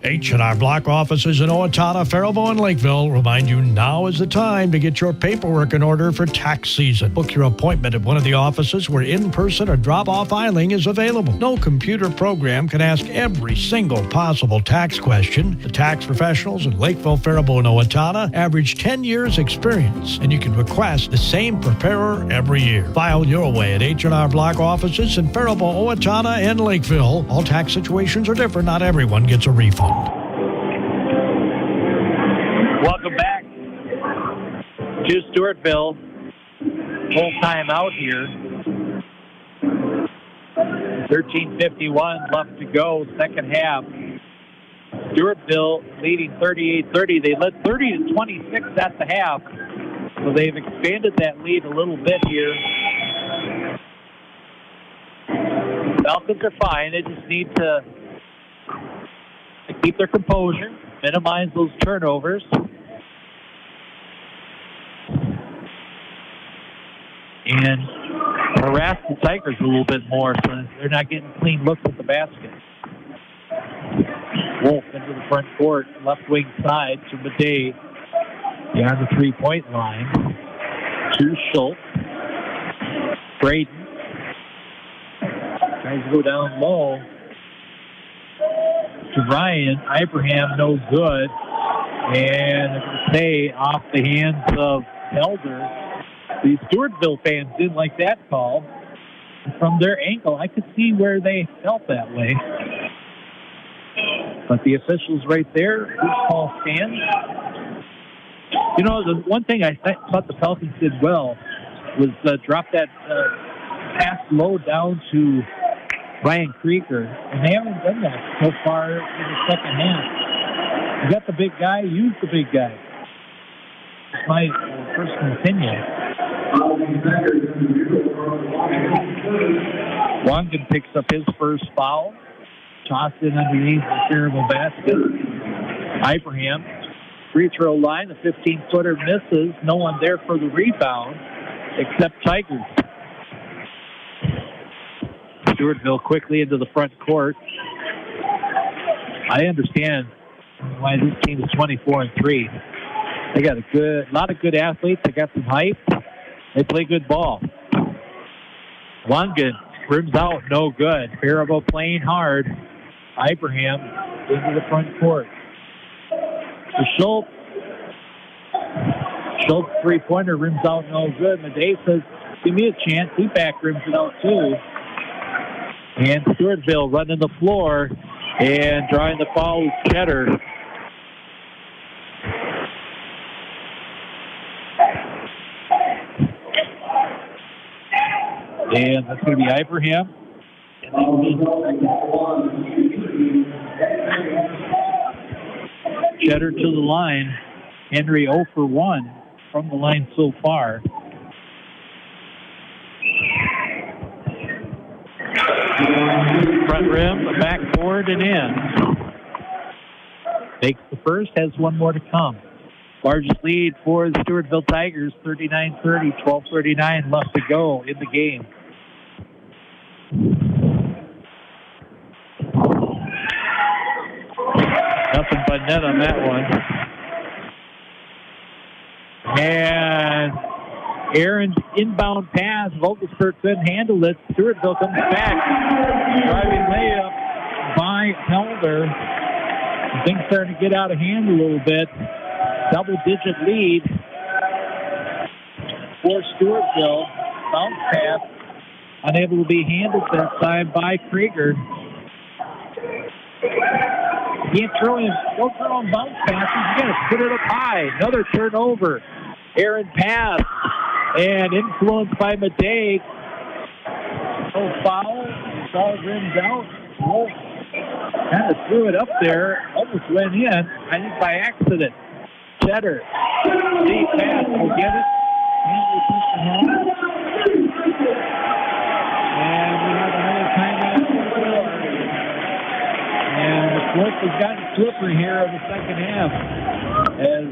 H&R Block offices in Owatonna, Faribault, and Lakeville remind you now is the time to get your paperwork in order for tax season. Book your appointment at one of the offices where in-person or drop-off filing is available. No computer program can ask every single possible tax question. The tax professionals in Lakeville, Faribault, and Owatonna average 10 years experience, and you can request the same preparer every year. File your way at H&R Block offices in Faribault, Owatonna, and Lakeville. All tax situations are different. Not everyone gets a refund. Welcome back to Stewartville. Full time out here. 13:51 left to go, second half. Stewartville leading 38-30. They led 30-26 at the half. So they've expanded that lead a little bit here. Falcons are fine. They just need to keep their composure, minimize those turnovers. And harass the Tigers a little bit more so they're not getting clean looks at the basket. Wolf into the front court, left wing side to Madej. Beyond the three-point line. To Schultz. Braden. Tries to go down low. To Ryan. Ibrahim, no good. And they're going to stay off the hands of Elder. The Stewartville fans didn't like that call. From their ankle, I could see where they felt that way. But the officials right there, this call stands. You know, the one thing I thought the Falcons did well was drop that pass low down to Ryan Krieger, and they haven't done that so far in the second half. You got the big guy, use the big guy. It's my personal opinion. Wangan picks up his first foul. Tossed in underneath the Faribault basket. Ibrahim, free throw line, the 15-footer misses. No one there for the rebound except Tigers. Stewartville quickly into the front court. I understand why this team is 24-3. They got a lot of good athletes. They got some height. They play good ball. Wangan rims out, no good. Faribault playing hard. Ibrahim into the front court. To Schultz. Schultz three-pointer rims out, no good. Madej says, give me a chance. He back rims it out too. And Stewartville running the floor and drawing the foul is Cheddar. And that's going to be Ibrahim. Cheddar to the line. Henry 0 for 1 from the line so far. Front rim, backboard, and in. Takes the first, has one more to come. Largest lead for the Stewartville Tigers, 39-30, 12:39 left to go in the game. Nothing but net on that one. And Aaron's inbound pass. Vogelsberg couldn't handle it. Stewartville comes back. Driving layup by Helder. Things starting to get out of hand a little bit. Double-digit lead for Stewartville. Bounce pass. Unable to be handled that time by Krieger. Can't throw him. Don't throw him bounce passes. You got to put it up high. Another turnover. Aaron pass. And influenced by Madej. No foul. Ball rims out. Wolf kind of threw it up there. Almost went in. I think by accident. Cheddar. Deep pass. Will get it. And we push it home. And we have another timeout. And the Wolf has gotten slippery here in the second half. As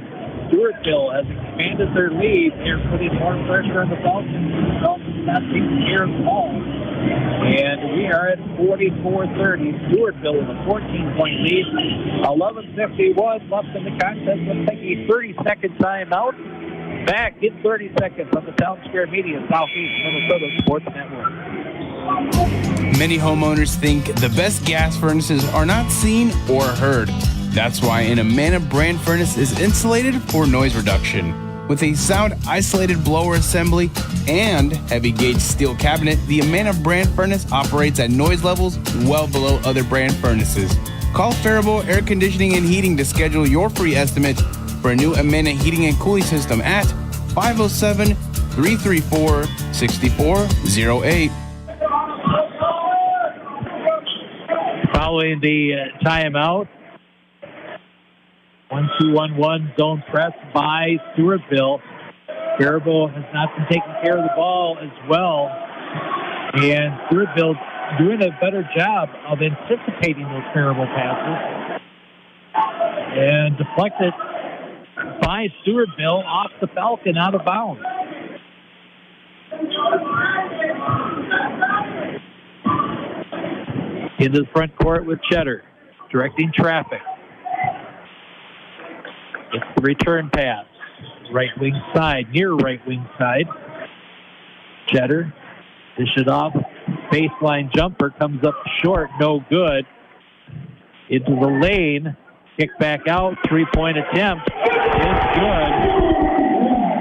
Stewartville has expanded their lead, they're putting more pressure on the Falcons. The Falcons not taking care of the ball. And we are at 44-30. Stewartville with a 14-point lead. 11:51 left in the contest. Let's take a 30-second timeout. Back in 30 seconds on the Town Square Media Southeast Minnesota Sports Network. Many homeowners think the best gas furnaces are not seen or heard. That's why an Amana brand furnace is insulated for noise reduction. With a sound-isolated blower assembly and heavy-gauge steel cabinet, the Amana brand furnace operates at noise levels well below other brand furnaces. Call Faribault Air Conditioning and Heating to schedule your free estimate for a new Amana heating and cooling system at 507-334-6408. Following the timeout, 1-2-1-1 zone press by Stewartville. Faribault has not been taking care of the ball as well. And Stewartville doing a better job of anticipating those Faribault passes. And deflected by Stewartville off the Falcon out of bounds. Into the front court with Cheddar, directing traffic. It's the return pass. Right wing side, near right wing side. Cheddar, dish it off. Baseline jumper comes up short, no good. Into the lane, kick back out, three-point attempt is good.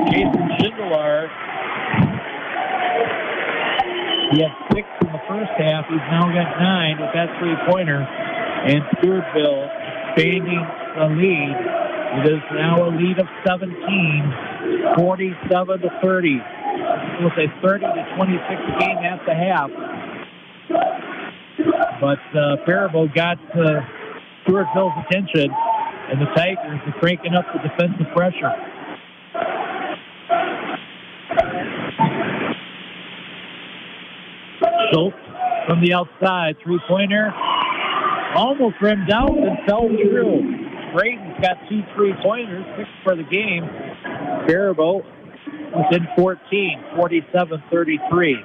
Jason Schindler, he had 6 in the first half. He's now got 9 with that three-pointer. And Stewartville expanding the lead. It is now a lead of 17, 47-30. It was a 30-26 game at the half. But Faribault got Stewartville's attention, and the Tigers are cranking up the defensive pressure. Schultz from the outside, three-pointer. Almost rimmed out and fell through. Braden's got 2 3-pointers, 6 for the game. Faribault within 14, 47-33.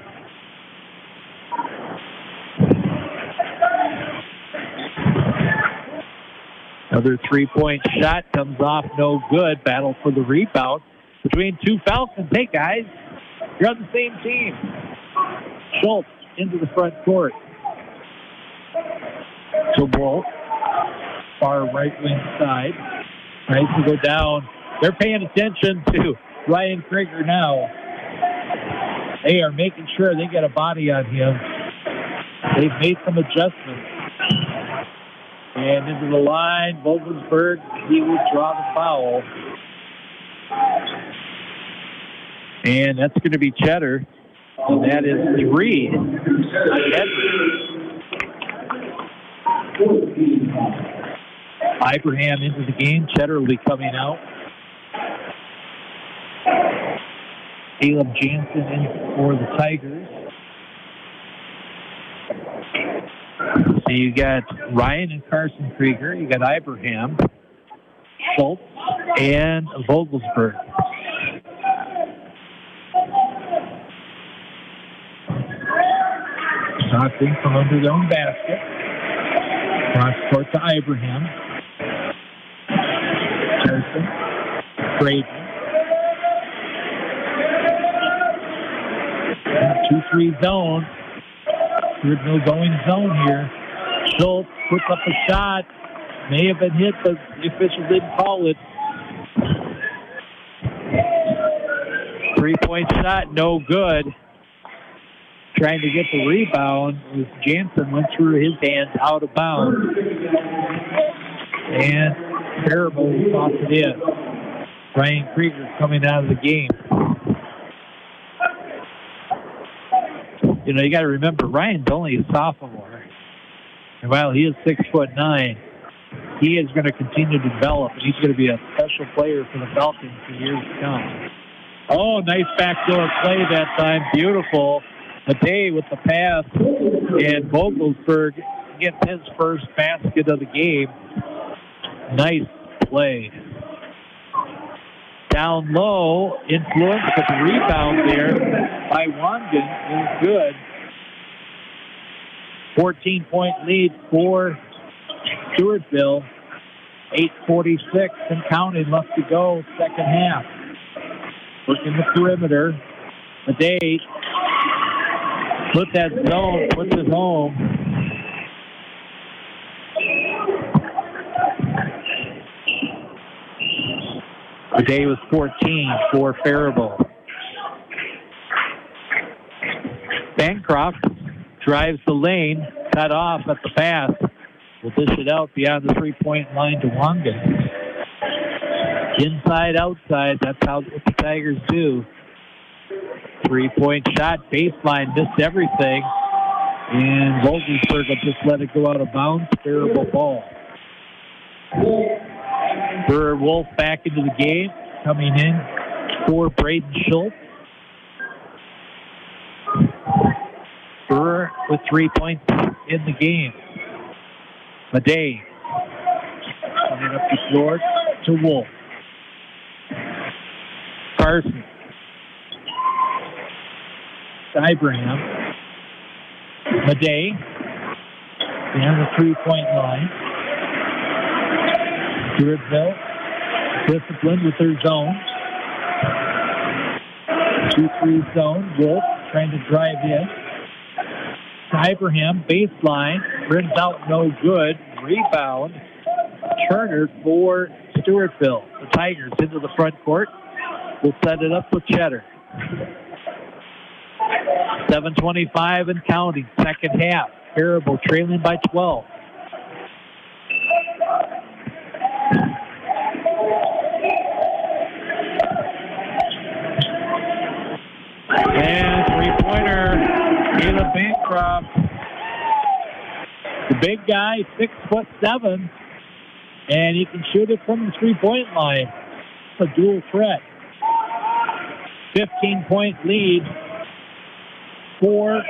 Another three-point shot comes off, no good. Battle for the rebound between two Falcons. Hey, guys, you're on the same team. Schultz into the front court. So Wolf, far right wing side, tries to go down. They're paying attention to Ryan Krieger now. They are making sure they get a body on him. They've made some adjustments. And into the line, Vogelsberg, he will draw the foul. And that's going to be Cheddar. And that is 3. Ibrahim into the game. Cheddar will be coming out. Caleb Jansen in for the Tigers. So you got Ryan and Carson Krieger. You got Ibrahim, Schultz, and Vogelsberg. Knocking from under their own basket. Cross court to Ibrahim. Carson, Braden. 2-3 zone. Stewartville going zone here. Schultz puts up a shot. May have been hit, but the official didn't call it. 3-point shot, no good. Trying to get the rebound. Jansen went through his hands out of bounds. And Faribault tossed it in. Ryan Krieger coming out of the game. You know, you got to remember, Ryan's only a sophomore. And while he is 6'9", he is going to continue to develop, and he's going to be a special player for the Falcons for years to come. Oh, nice backdoor play that time. Beautiful. Matei with the pass, and Vogelsberg gets his first basket of the game. Nice play. Down low, influence, but the rebound there by Wangan is good. 14-point lead for Stewartville. 8:46 and counting left to go, second half. Working the perimeter. Matei put that zone, puts it home. Matei was 14 for Faribault. Bancroft drives the lane, cut off at the pass. Will dish it out beyond the three-point line to Wangan. Inside, outside, that's what the Tigers do. Three-point shot, baseline, missed everything. And Vogelsberg will just let it go out of bounds. Faribault ball. Burr Wolf back into the game, coming in for Braden Schultz. Burr with 3 points in the game. Matei coming up the floor to Wolf. Carson. Ibrahim. Matei down the three-point line. Stewartville disciplined with their zone. 2-3 zone. Wolf trying to drive in. Ibrahim, baseline, brings out no good. Rebound. Turner for Stewartville. The Tigers into the front court. Will set it up with Cheddar. 7:25 and counting. Second half. Faribault trailing by 12. And three-pointer, Caleb Bancroft. The big guy, 6'7", and he can shoot it from the three-point line. It's a dual threat. 15-point lead for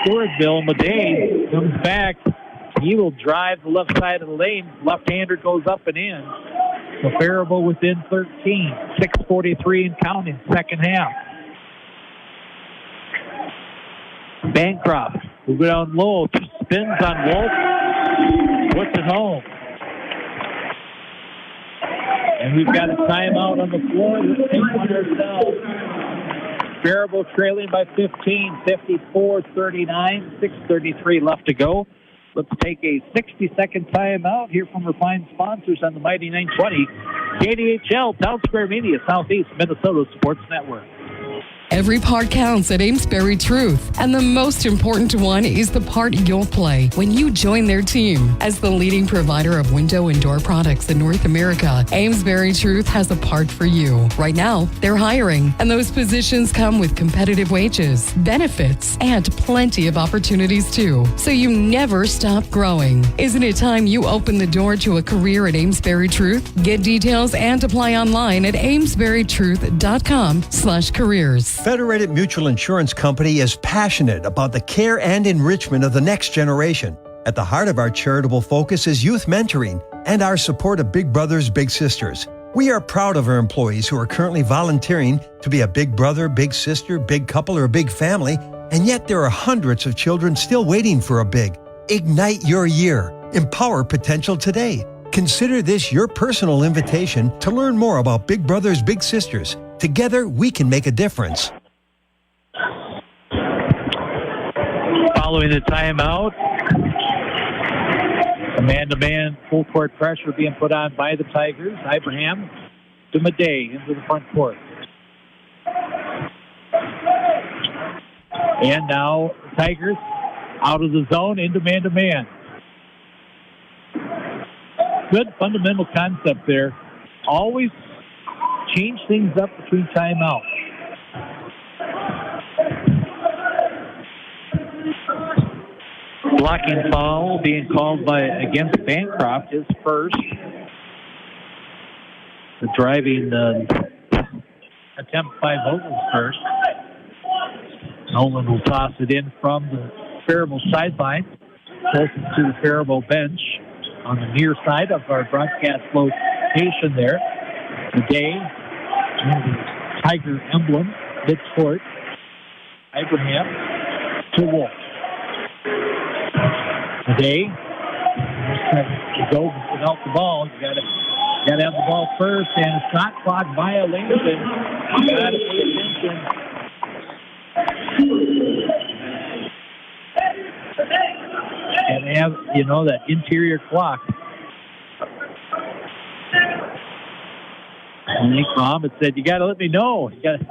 Stewartville. Matei comes back. He will drive the left side of the lane. Left-hander goes up and in. So Faribault within 13. 6:43 and counting, second half. Bancroft will go down low. Spins on Wolf. Puts it home. And we've got a timeout on the floor. Let's take one ourselves. Faribault trailing by 15, 54-39, 6:33 left to go. Let's take a 60-second timeout. Hear from our fine sponsors on the Mighty 920. KDHL, Town Square Media, Southeast Minnesota Sports Network. Every part counts at Amesbury Truth, and the most important one is the part you'll play when you join their team. As the leading provider of window and door products in North America, Amesbury Truth has a part for you. Right now, they're hiring, and those positions come with competitive wages, benefits, and plenty of opportunities too. So you never stop growing. Isn't it time you open the door to a career at Amesbury Truth? Get details and apply online at amesburytruth.com/careers. Federated Mutual Insurance Company is passionate about the care and enrichment of the next generation. At the heart of our charitable focus is youth mentoring and our support of Big Brothers Big Sisters. We are proud of our employees who are currently volunteering to be a big brother, big sister, big couple, or a big family, and yet there are hundreds of children still waiting for a big. Ignite your year. Empower potential today. Consider this your personal invitation to learn more about Big Brothers Big Sisters. Together, we can make a difference. Following the timeout, a man-to-man full court pressure being put on by the Tigers. Ibrahim to Matei into the front court. And now Tigers out of the zone into man-to-man. good fundamental concept there. Always change things up between timeouts. Blocking foul being called against Bancroft, his first. The driving attempt by Vogel's first. Nolan will toss it in from the Faribault sideline, closest to the Faribault bench on the near side of our broadcast location there. Today, the Tiger emblem, midcourt. Abraham to Wolf. Today, to go without the ball, you got to have the ball first, and a shot clock violation. You got to pay attention. And have, that interior clock. I think Muhammad said, you got to let me know. You got to,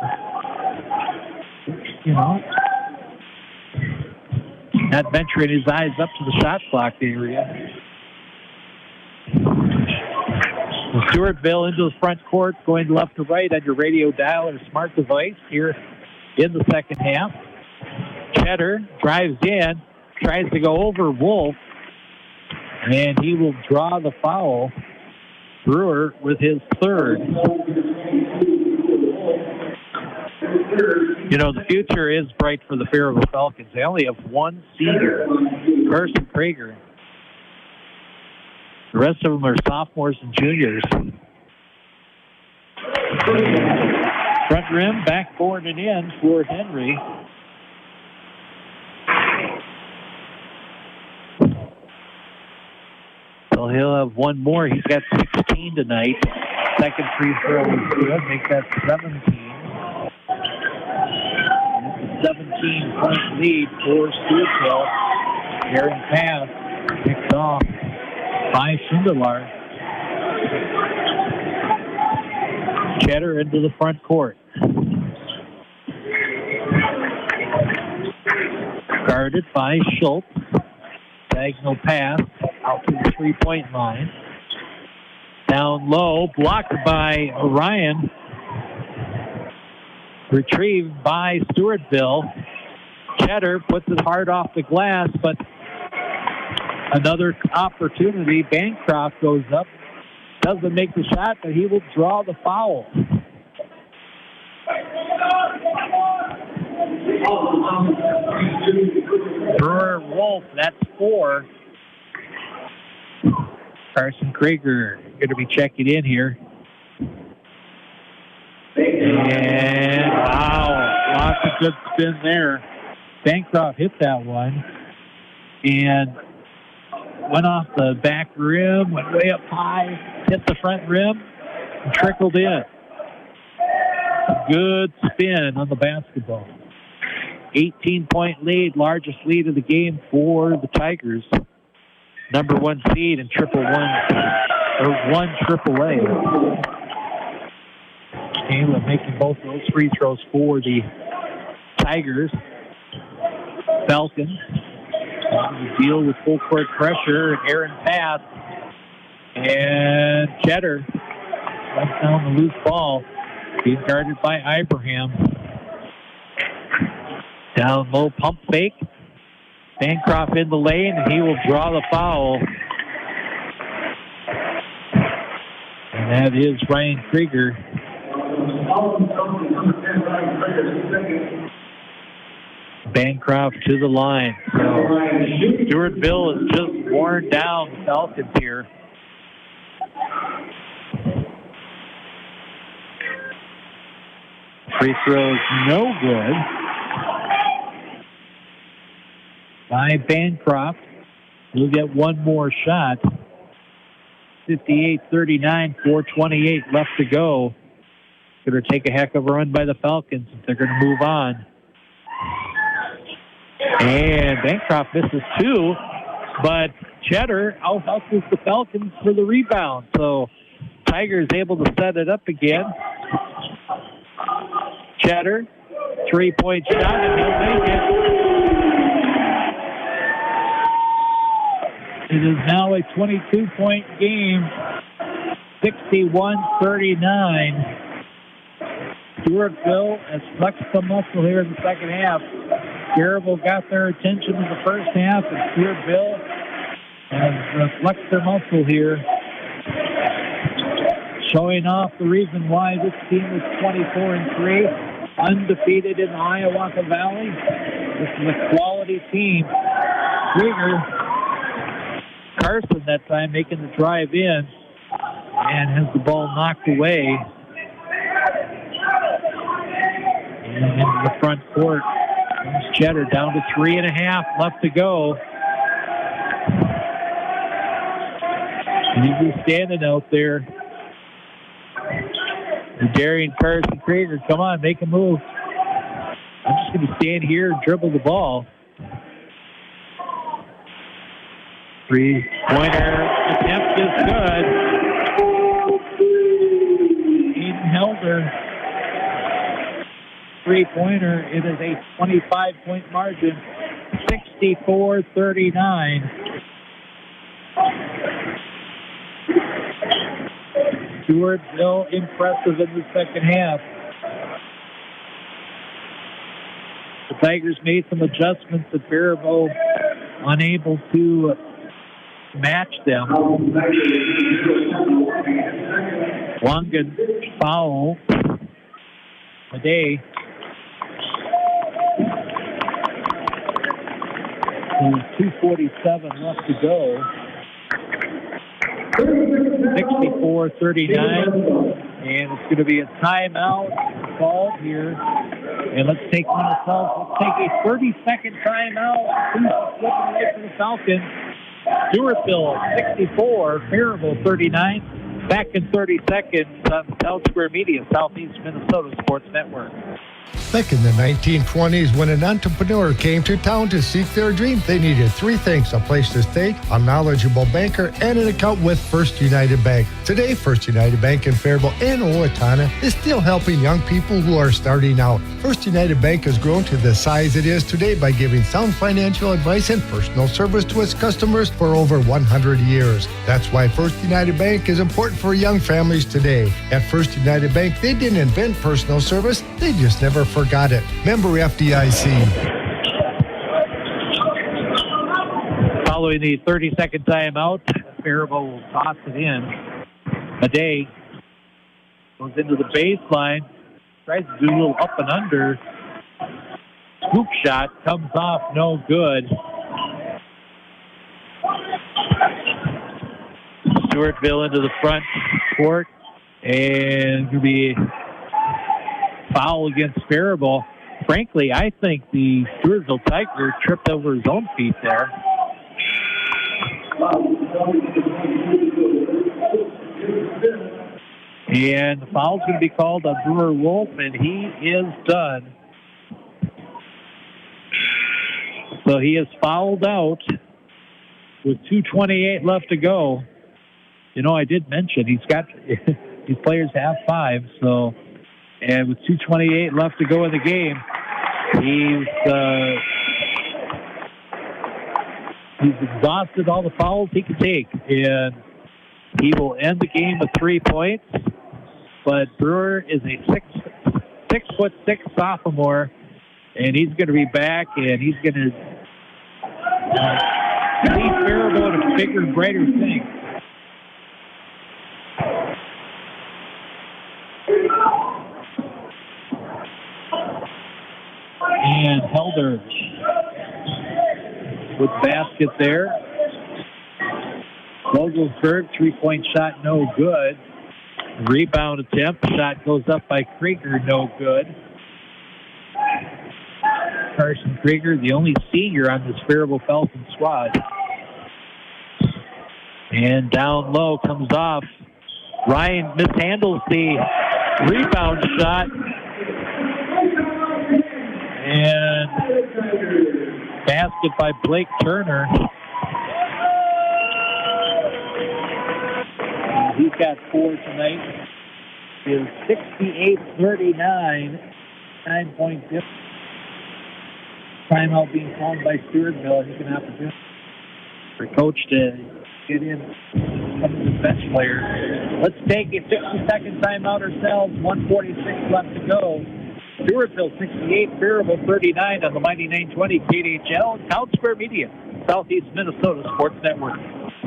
not venturing his eyes up to the shot clock area. Stewartville into the front court, going left to right on your radio dial or smart device here in the second half. Cheddar drives in, tries to go over Wolf, and he will draw the foul. Brewer with his third. The future is bright for the Faribault Falcons. They only have one senior, Carson Prager. The rest of them are sophomores and juniors. Front rim, backboard and in for Henry. So he'll have one more. He's got 16 tonight. Second free throw is good. Make that 17. 17-point lead for Stewartville. Aaron pass picked off by Sunderlar. Cheddar into the front court. Guarded by Schultz. Diagonal pass out to the three-point line. Down low, blocked by Orion. Retrieved by Stewartville. Cheddar puts it hard off the glass, but another opportunity. Bancroft goes up. Doesn't make the shot, but he will draw the foul. Brewer Wolf, that's 4. Carson Krieger going to be checking in here. And wow, lots of good spin there. Bancroft hit that one and went off the back rim, went way up high, hit the front rim, and trickled in. Good spin on the basketball. 18-point lead, largest lead of the game for the Tigers. Number 1 seed in one AAA. Caleb making both those free throws for the Tigers. Falcons deal with full court pressure. Aaron pass. And Cheddar runs down the loose ball. Being guarded by Abraham. Down low, pump fake. Bancroft in the lane, and he will draw the foul. And that is Ryan Krieger. Bancroft to the line. So Stewartville has just worn down the Falcons here. Free throw is no good by Bancroft. We'll get one more shot. 58-39, 4:28 left to go. Going to take a heck of a run by the Falcons if they're going to move on. And Bancroft misses 2, but Cheddar out-hustles the Falcons for the rebound. So Tiger is able to set it up again. Cheddar, 3-point shot, and he'll make it. It is now a 22-point game, 61-39. Stewartville has flexed the muscle here in the second half. Faribault got their attention in the first half, and Stewartville has flexed their muscle here, showing off the reason why this team is 24-3, undefeated in the Hiawatha Valley. This is a quality team. Krieger, Carson that time making the drive in and has the ball knocked away. And into the front court. Comes Cheddar down to 3.5 left to go. And he's just standing out there. And Darian Carson Krieger, come on, make a move. I'm just going to stand here and dribble the ball. Three-pointer attempt is good. Aiden Helder. Three-pointer. It is a 25-point margin. 64-39. Stewartville impressive in the second half. The Tigers made some adjustments at Faribault, unable to match them. Wangan foul. Today. 2:47 left to go. 64-39. And it's going to be a timeout called here. And let's take one ourselves. Let's take a 30-second timeout. Who's flipping away from the Falcons? Stewartville 64, Faribault 39. Back in 30 seconds on Town Square Media, Southeast Minnesota Sports Network. Back in the 1920s, when an entrepreneur came to town to seek their dream, they needed three things: a place to stay, a knowledgeable banker, and an account with First United Bank. Today, First United Bank in Faribault and Owatonna is still helping young people who are starting out. First United Bank has grown to the size it is today by giving sound financial advice and personal service to its customers for over 100 years. That's why First United Bank is important for young families today. At First United Bank, they didn't invent personal service, they just never forgot it. Member FDIC. Following the 30-second timeout, Faribault will toss it in. Aday goes into the baseline, tries to do a little up and under. Scoop shot comes off, no good. Stewartville into the front court, and going to be foul against Faribault. Frankly, I think the Stewartville Tiger tripped over his own feet there. And the foul's going to be called on Brewer Wolf, and he is done. So he is fouled out with 2:28 left to go. You know, I did mention he's got these players have 5, so. And with 2:28 left to go in the game, he's exhausted all the fouls he can take, and he will end the game with 3 points. But Brewer is a 6'6" sophomore, and he's going to be back, and he's going to lead Faribault to bigger and brighter things. And Helder with basket there. Vogelsberg, 3-point shot, no good. Rebound attempt, shot goes up by Krieger, no good. Carson Krieger, the only senior on this Faribault Falcon squad. And down low comes off. Ryan mishandles the rebound shot. And basket by Blake Turner. And he's got 4 tonight. Is 68-39. 9-point difference. Timeout being called by Stewartville. He's going to have to do for Coach to get in some of the bench players. Let's take a 60-second timeout ourselves. 1:46 left to go. Stewartville 68, Faribault 39 on the Mighty 920 KDHL and Town Square Media, Southeast Minnesota Sports Network.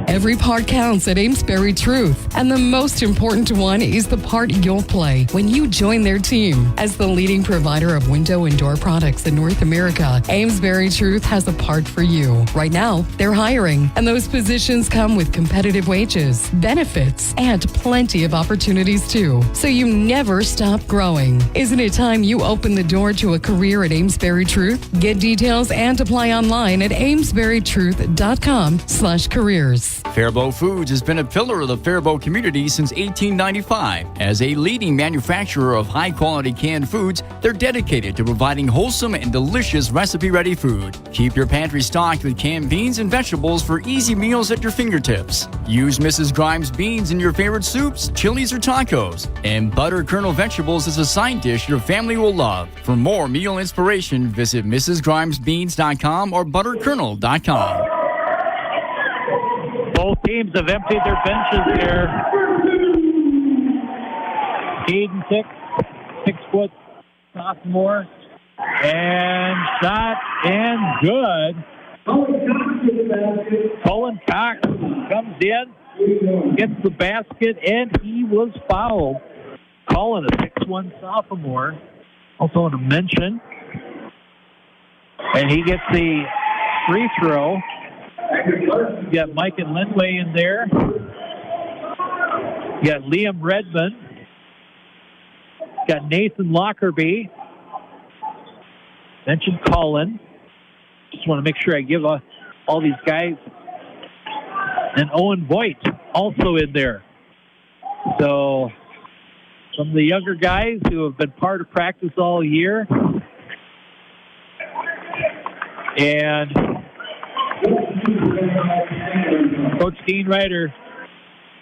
Every part counts at Amesbury Truth, and the most important one is the part you'll play when you join their team. As the leading provider of window and door products in North America, Amesbury Truth has a part for you. Right now, they're hiring, and those positions come with competitive wages, benefits, and plenty of opportunities too. So you never stop growing. Isn't it time you open the door to a career at Amesbury Truth? Get details and apply online at amesburytruth.com/careers. Faribault Foods has been a pillar of the Faribault community since 1895. As a leading manufacturer of high-quality canned foods, they're dedicated to providing wholesome and delicious recipe-ready food. Keep your pantry stocked with canned beans and vegetables for easy meals at your fingertips. Use Mrs. Grimes beans in your favorite soups, chilies, or tacos. And butter kernel vegetables is a side dish your family will love. For more meal inspiration, visit mrsgrimesbeans.com or butterkernel.com. Both teams have emptied their benches here. Caden 6-foot sophomore, and shot and good. Colin Cox comes in, gets the basket, and he was fouled. Colin, a 6'1" sophomore, also want to mention. And he gets the free throw. You got Mike and Lindway in there. You got Liam Redmond. Got Nathan Lockerbie. Mentioned Colin. Just want to make sure I give all these guys. And Owen Voigt also in there. So some of the younger guys who have been part of practice all year. And Coach Dean Ryder is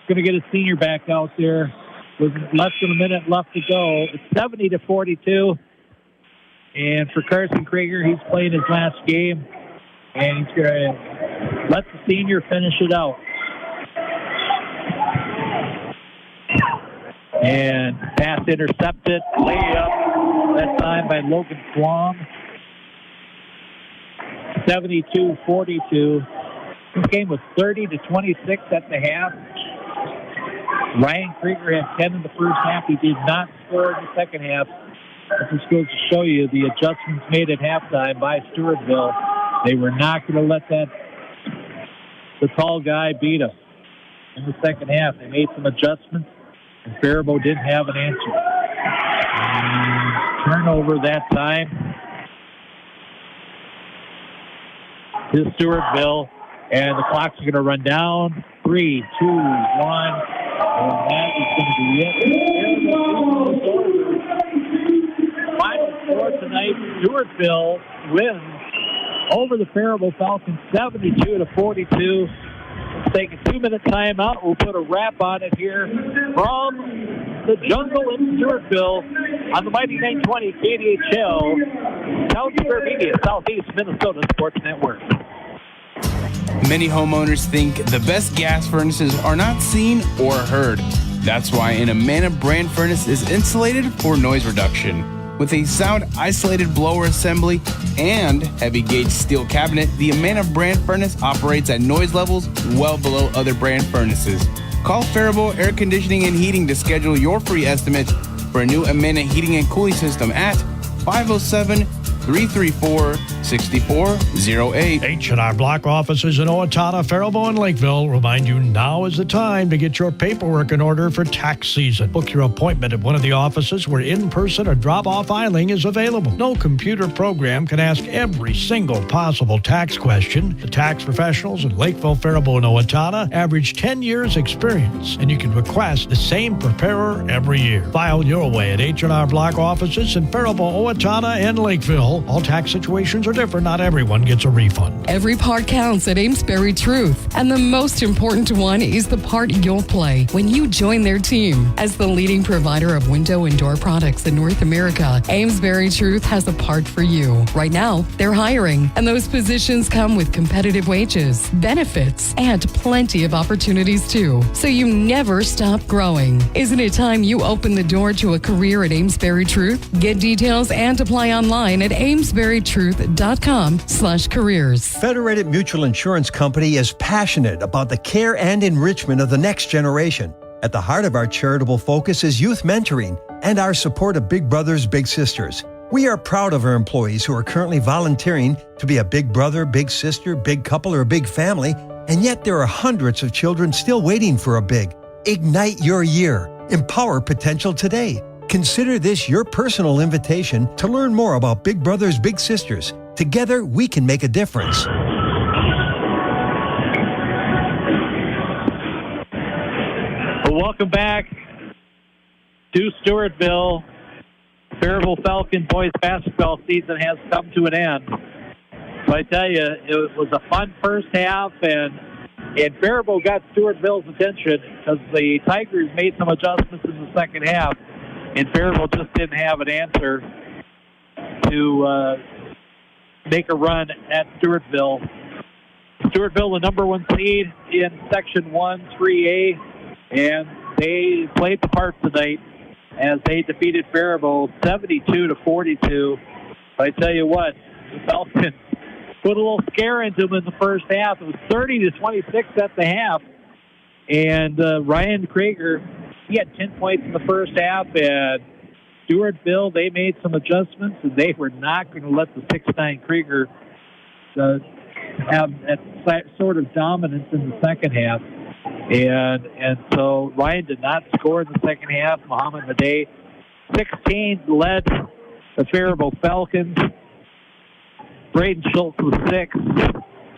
going to get his senior back out there with less than a minute left to go. It's 70-42. And for Carson Krieger, he's playing his last game. And he's going to let the senior finish it out. And pass intercepted. Layup that time by Logan Flom. 72-42. This game was 30-26 at the half. Ryan Krieger had 10 in the first half. He did not score in the second half. This just goes to show you the adjustments made at halftime by Stewartville. They were not going to let the tall guy beat them in the second half. They made some adjustments, and Faribault didn't have an answer. And turnover that time to Stewartville, and the clock's going to run down. 3, 2, 1, and that is going to be it. Final score tonight, Stewartville wins over the Faribault Falcons 72-42. Let's take a 2-minute timeout. We'll put a wrap on it here from the jungle in Stewartville on the Mighty 920 KDHL, Town Square Media, Southeast Minnesota Sports Network. Many homeowners think the best gas furnaces are not seen or heard. That's why an Amana brand furnace is insulated for noise reduction. With a sound-isolated blower assembly and heavy-gauge steel cabinet, the Amana brand furnace operates at noise levels well below other brand furnaces. Call Faribault Air Conditioning and Heating to schedule your free estimate for a new Amana heating and cooling system at 507-334-6408. H&R Block offices in Owatonna, Faribault, and Lakeville remind you now is the time to get your paperwork in order for tax season. Book your appointment at one of the offices where in-person or drop-off filing is available. No computer program can ask every single possible tax question. The tax professionals in Lakeville, Faribault, and Owatonna average 10 years experience, and you can request the same preparer every year. File your way at H&R Block offices in Faribault, Owatonna, and Lakeville. Stewartville. All tax situations are different. Not everyone gets a refund. Every part counts at Amesbury Truth, and the most important one is the part you'll play when you join their team. As the leading provider of window and door products in North America, Amesbury Truth has a part for you. Right now, they're hiring, and those positions come with competitive wages, benefits, and plenty of opportunities too. So you never stop growing. Isn't it time you open the door to a career at Amesbury Truth? Get details and apply online at amesburytruth.com/careers. Federated Mutual Insurance Company is passionate about the care and enrichment of the next generation. At the heart of our charitable focus is youth mentoring and our support of Big Brothers Big Sisters. We are proud of our employees who are currently volunteering to be a big brother, big sister, big couple, or a big family, and yet there are hundreds of children still waiting for a big. Ignite your year. Empower potential today. Consider this your personal invitation to learn more about Big Brothers Big Sisters. Together, we can make a difference. Welcome back to Stewartville. Faribault Falcon boys basketball season has come to an end. So I tell you, it was a fun first half, and Faribault got Stewartville's attention because the Tigers made some adjustments in the second half, and Faribault just didn't have an answer to make a run at Stewartville. Stewartville, the number one seed in Section 1, 3A, and they played the part tonight as they defeated Faribault 72-42. I tell you what, the Falcons put a little scare into them in the first half. It was 30-26 at the half, and Ryan Krieger, he had 10 points in the first half, and Stewartville, they made some adjustments, and they were not going to let the 6'9" Krieger have that sort of dominance in the second half. And so Ryan did not score in the second half. Muhammad Madej, 16, led the Faribault Falcons. Braden Schultz with 6.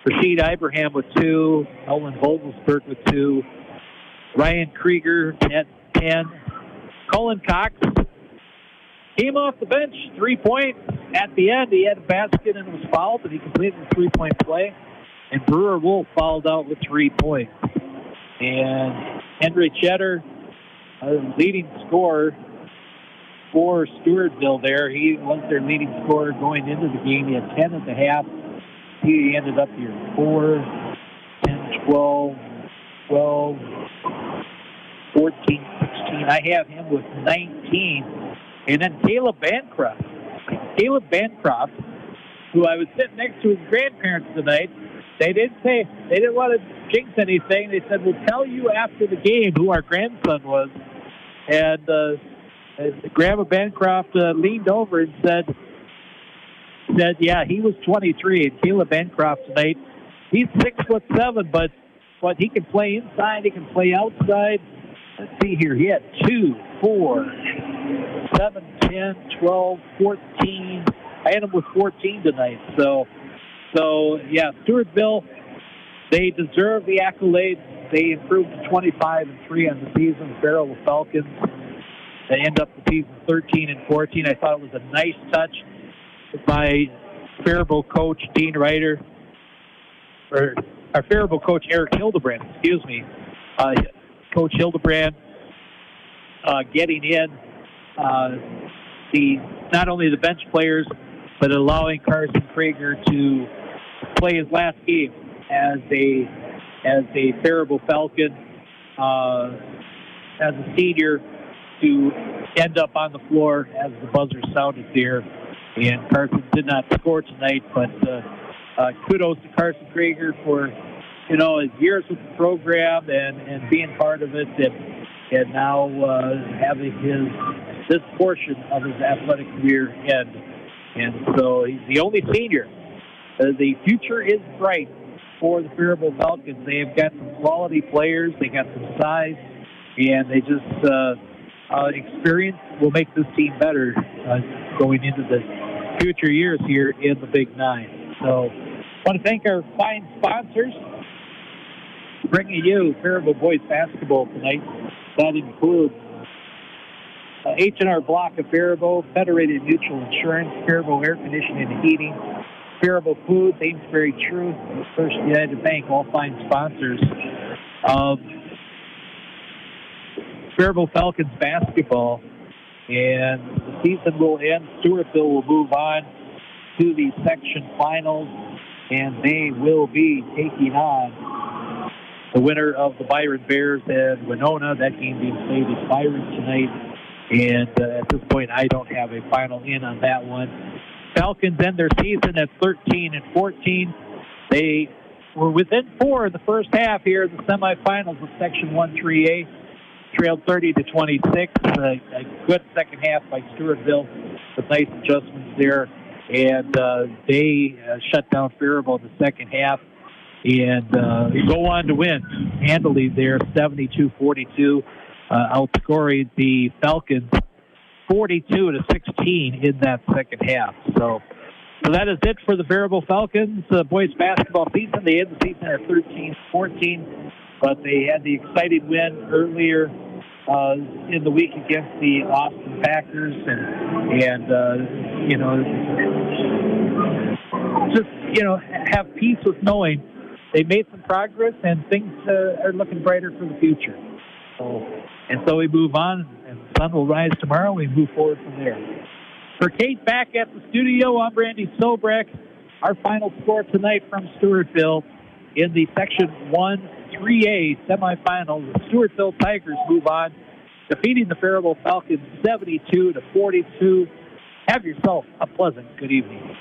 Rashid Ibrahim with 2. Owen Vogelsberg with 2. Ryan Krieger at 10. Colin Cox came off the bench, 3 points. At the end, he had a basket and was fouled, but he completed the 3-point play. And Brewer Wolf fouled out with 3 points. And Henry Cheddar, leading scorer for Stewartville there. He was their leading scorer going into the game. He had 10 at the half. He ended up here 4, 10, 12, 12, 14, 16. I have him with 19. And then Caleb Bancroft. Caleb Bancroft, who I was sitting next to his grandparents tonight. They didn't want to jinx anything. They said, we'll tell you after the game who our grandson was. And Grandma Bancroft leaned over and said, yeah, he was 23. And Caleb Bancroft tonight, he's 6'7", but he can play inside, he can play outside. Let's see here. He had 2, 4, 7, 10, 12, 14. I had him with 14 tonight. So yeah, Stewartville, they deserve the accolades. They improved to 25-3 on the season. Faribault Falcons, they end up the season 13-14. I thought it was a nice touch by Faribault coach Dean Ryder, or our Faribault coach Eric Hildebrand. Excuse me, Coach Hildebrand getting in not only the bench players, but allowing Carson Krieger to play his last game as a Faribault Falcon, as a senior, to end up on the floor as the buzzer sounded there. And Carson did not score tonight, but kudos to Carson Krieger for his years with the program and being part of it, and now having this portion of his athletic career end. And so he's the only senior. The future is bright for the Faribault Falcons. They have got some quality players. They got some size, and they just experience will make this team better going into the future years here in the Big Nine. So I want to thank our fine sponsors bringing you Faribault boys basketball tonight. That includes H&R Block of Faribault, Federated Mutual Insurance, Faribault Air Conditioning and Heating, Faribault Foods, Amesbury Truth, First United Bank, all fine sponsors of Faribault Falcons basketball. And the season will end. Stewartville will move on to the section finals, and they will be taking on the winner of the Byron Bears and Winona. That game being played in Byron tonight. And at this point, I don't have a final in on that one. Falcons end their season at 13-14. They were within 4 in the first half here in the semifinals of Section 1-3A. Trailed 30-26. A good second half by Stewartville with nice adjustments there. And they shut down Faribault in the second half and go on to win handily there, 72-42. Outscoring the Falcons 42-16 in that second half. So that is it for the Faribault Falcons boys basketball season. They end the season at 13-14, but they had the exciting win earlier in the week against the Austin Packers, and have peace with knowing they made some progress and things are looking brighter for the future. So we move on, and the sun will rise tomorrow. We move forward from there. For Kate back at the studio, I'm Randy Sobrak. Our final score tonight from Stewartville in the Section 1-3A semifinals. The Stewartville Tigers move on, defeating the Faribault Falcons 72-42. Have yourself a pleasant good evening.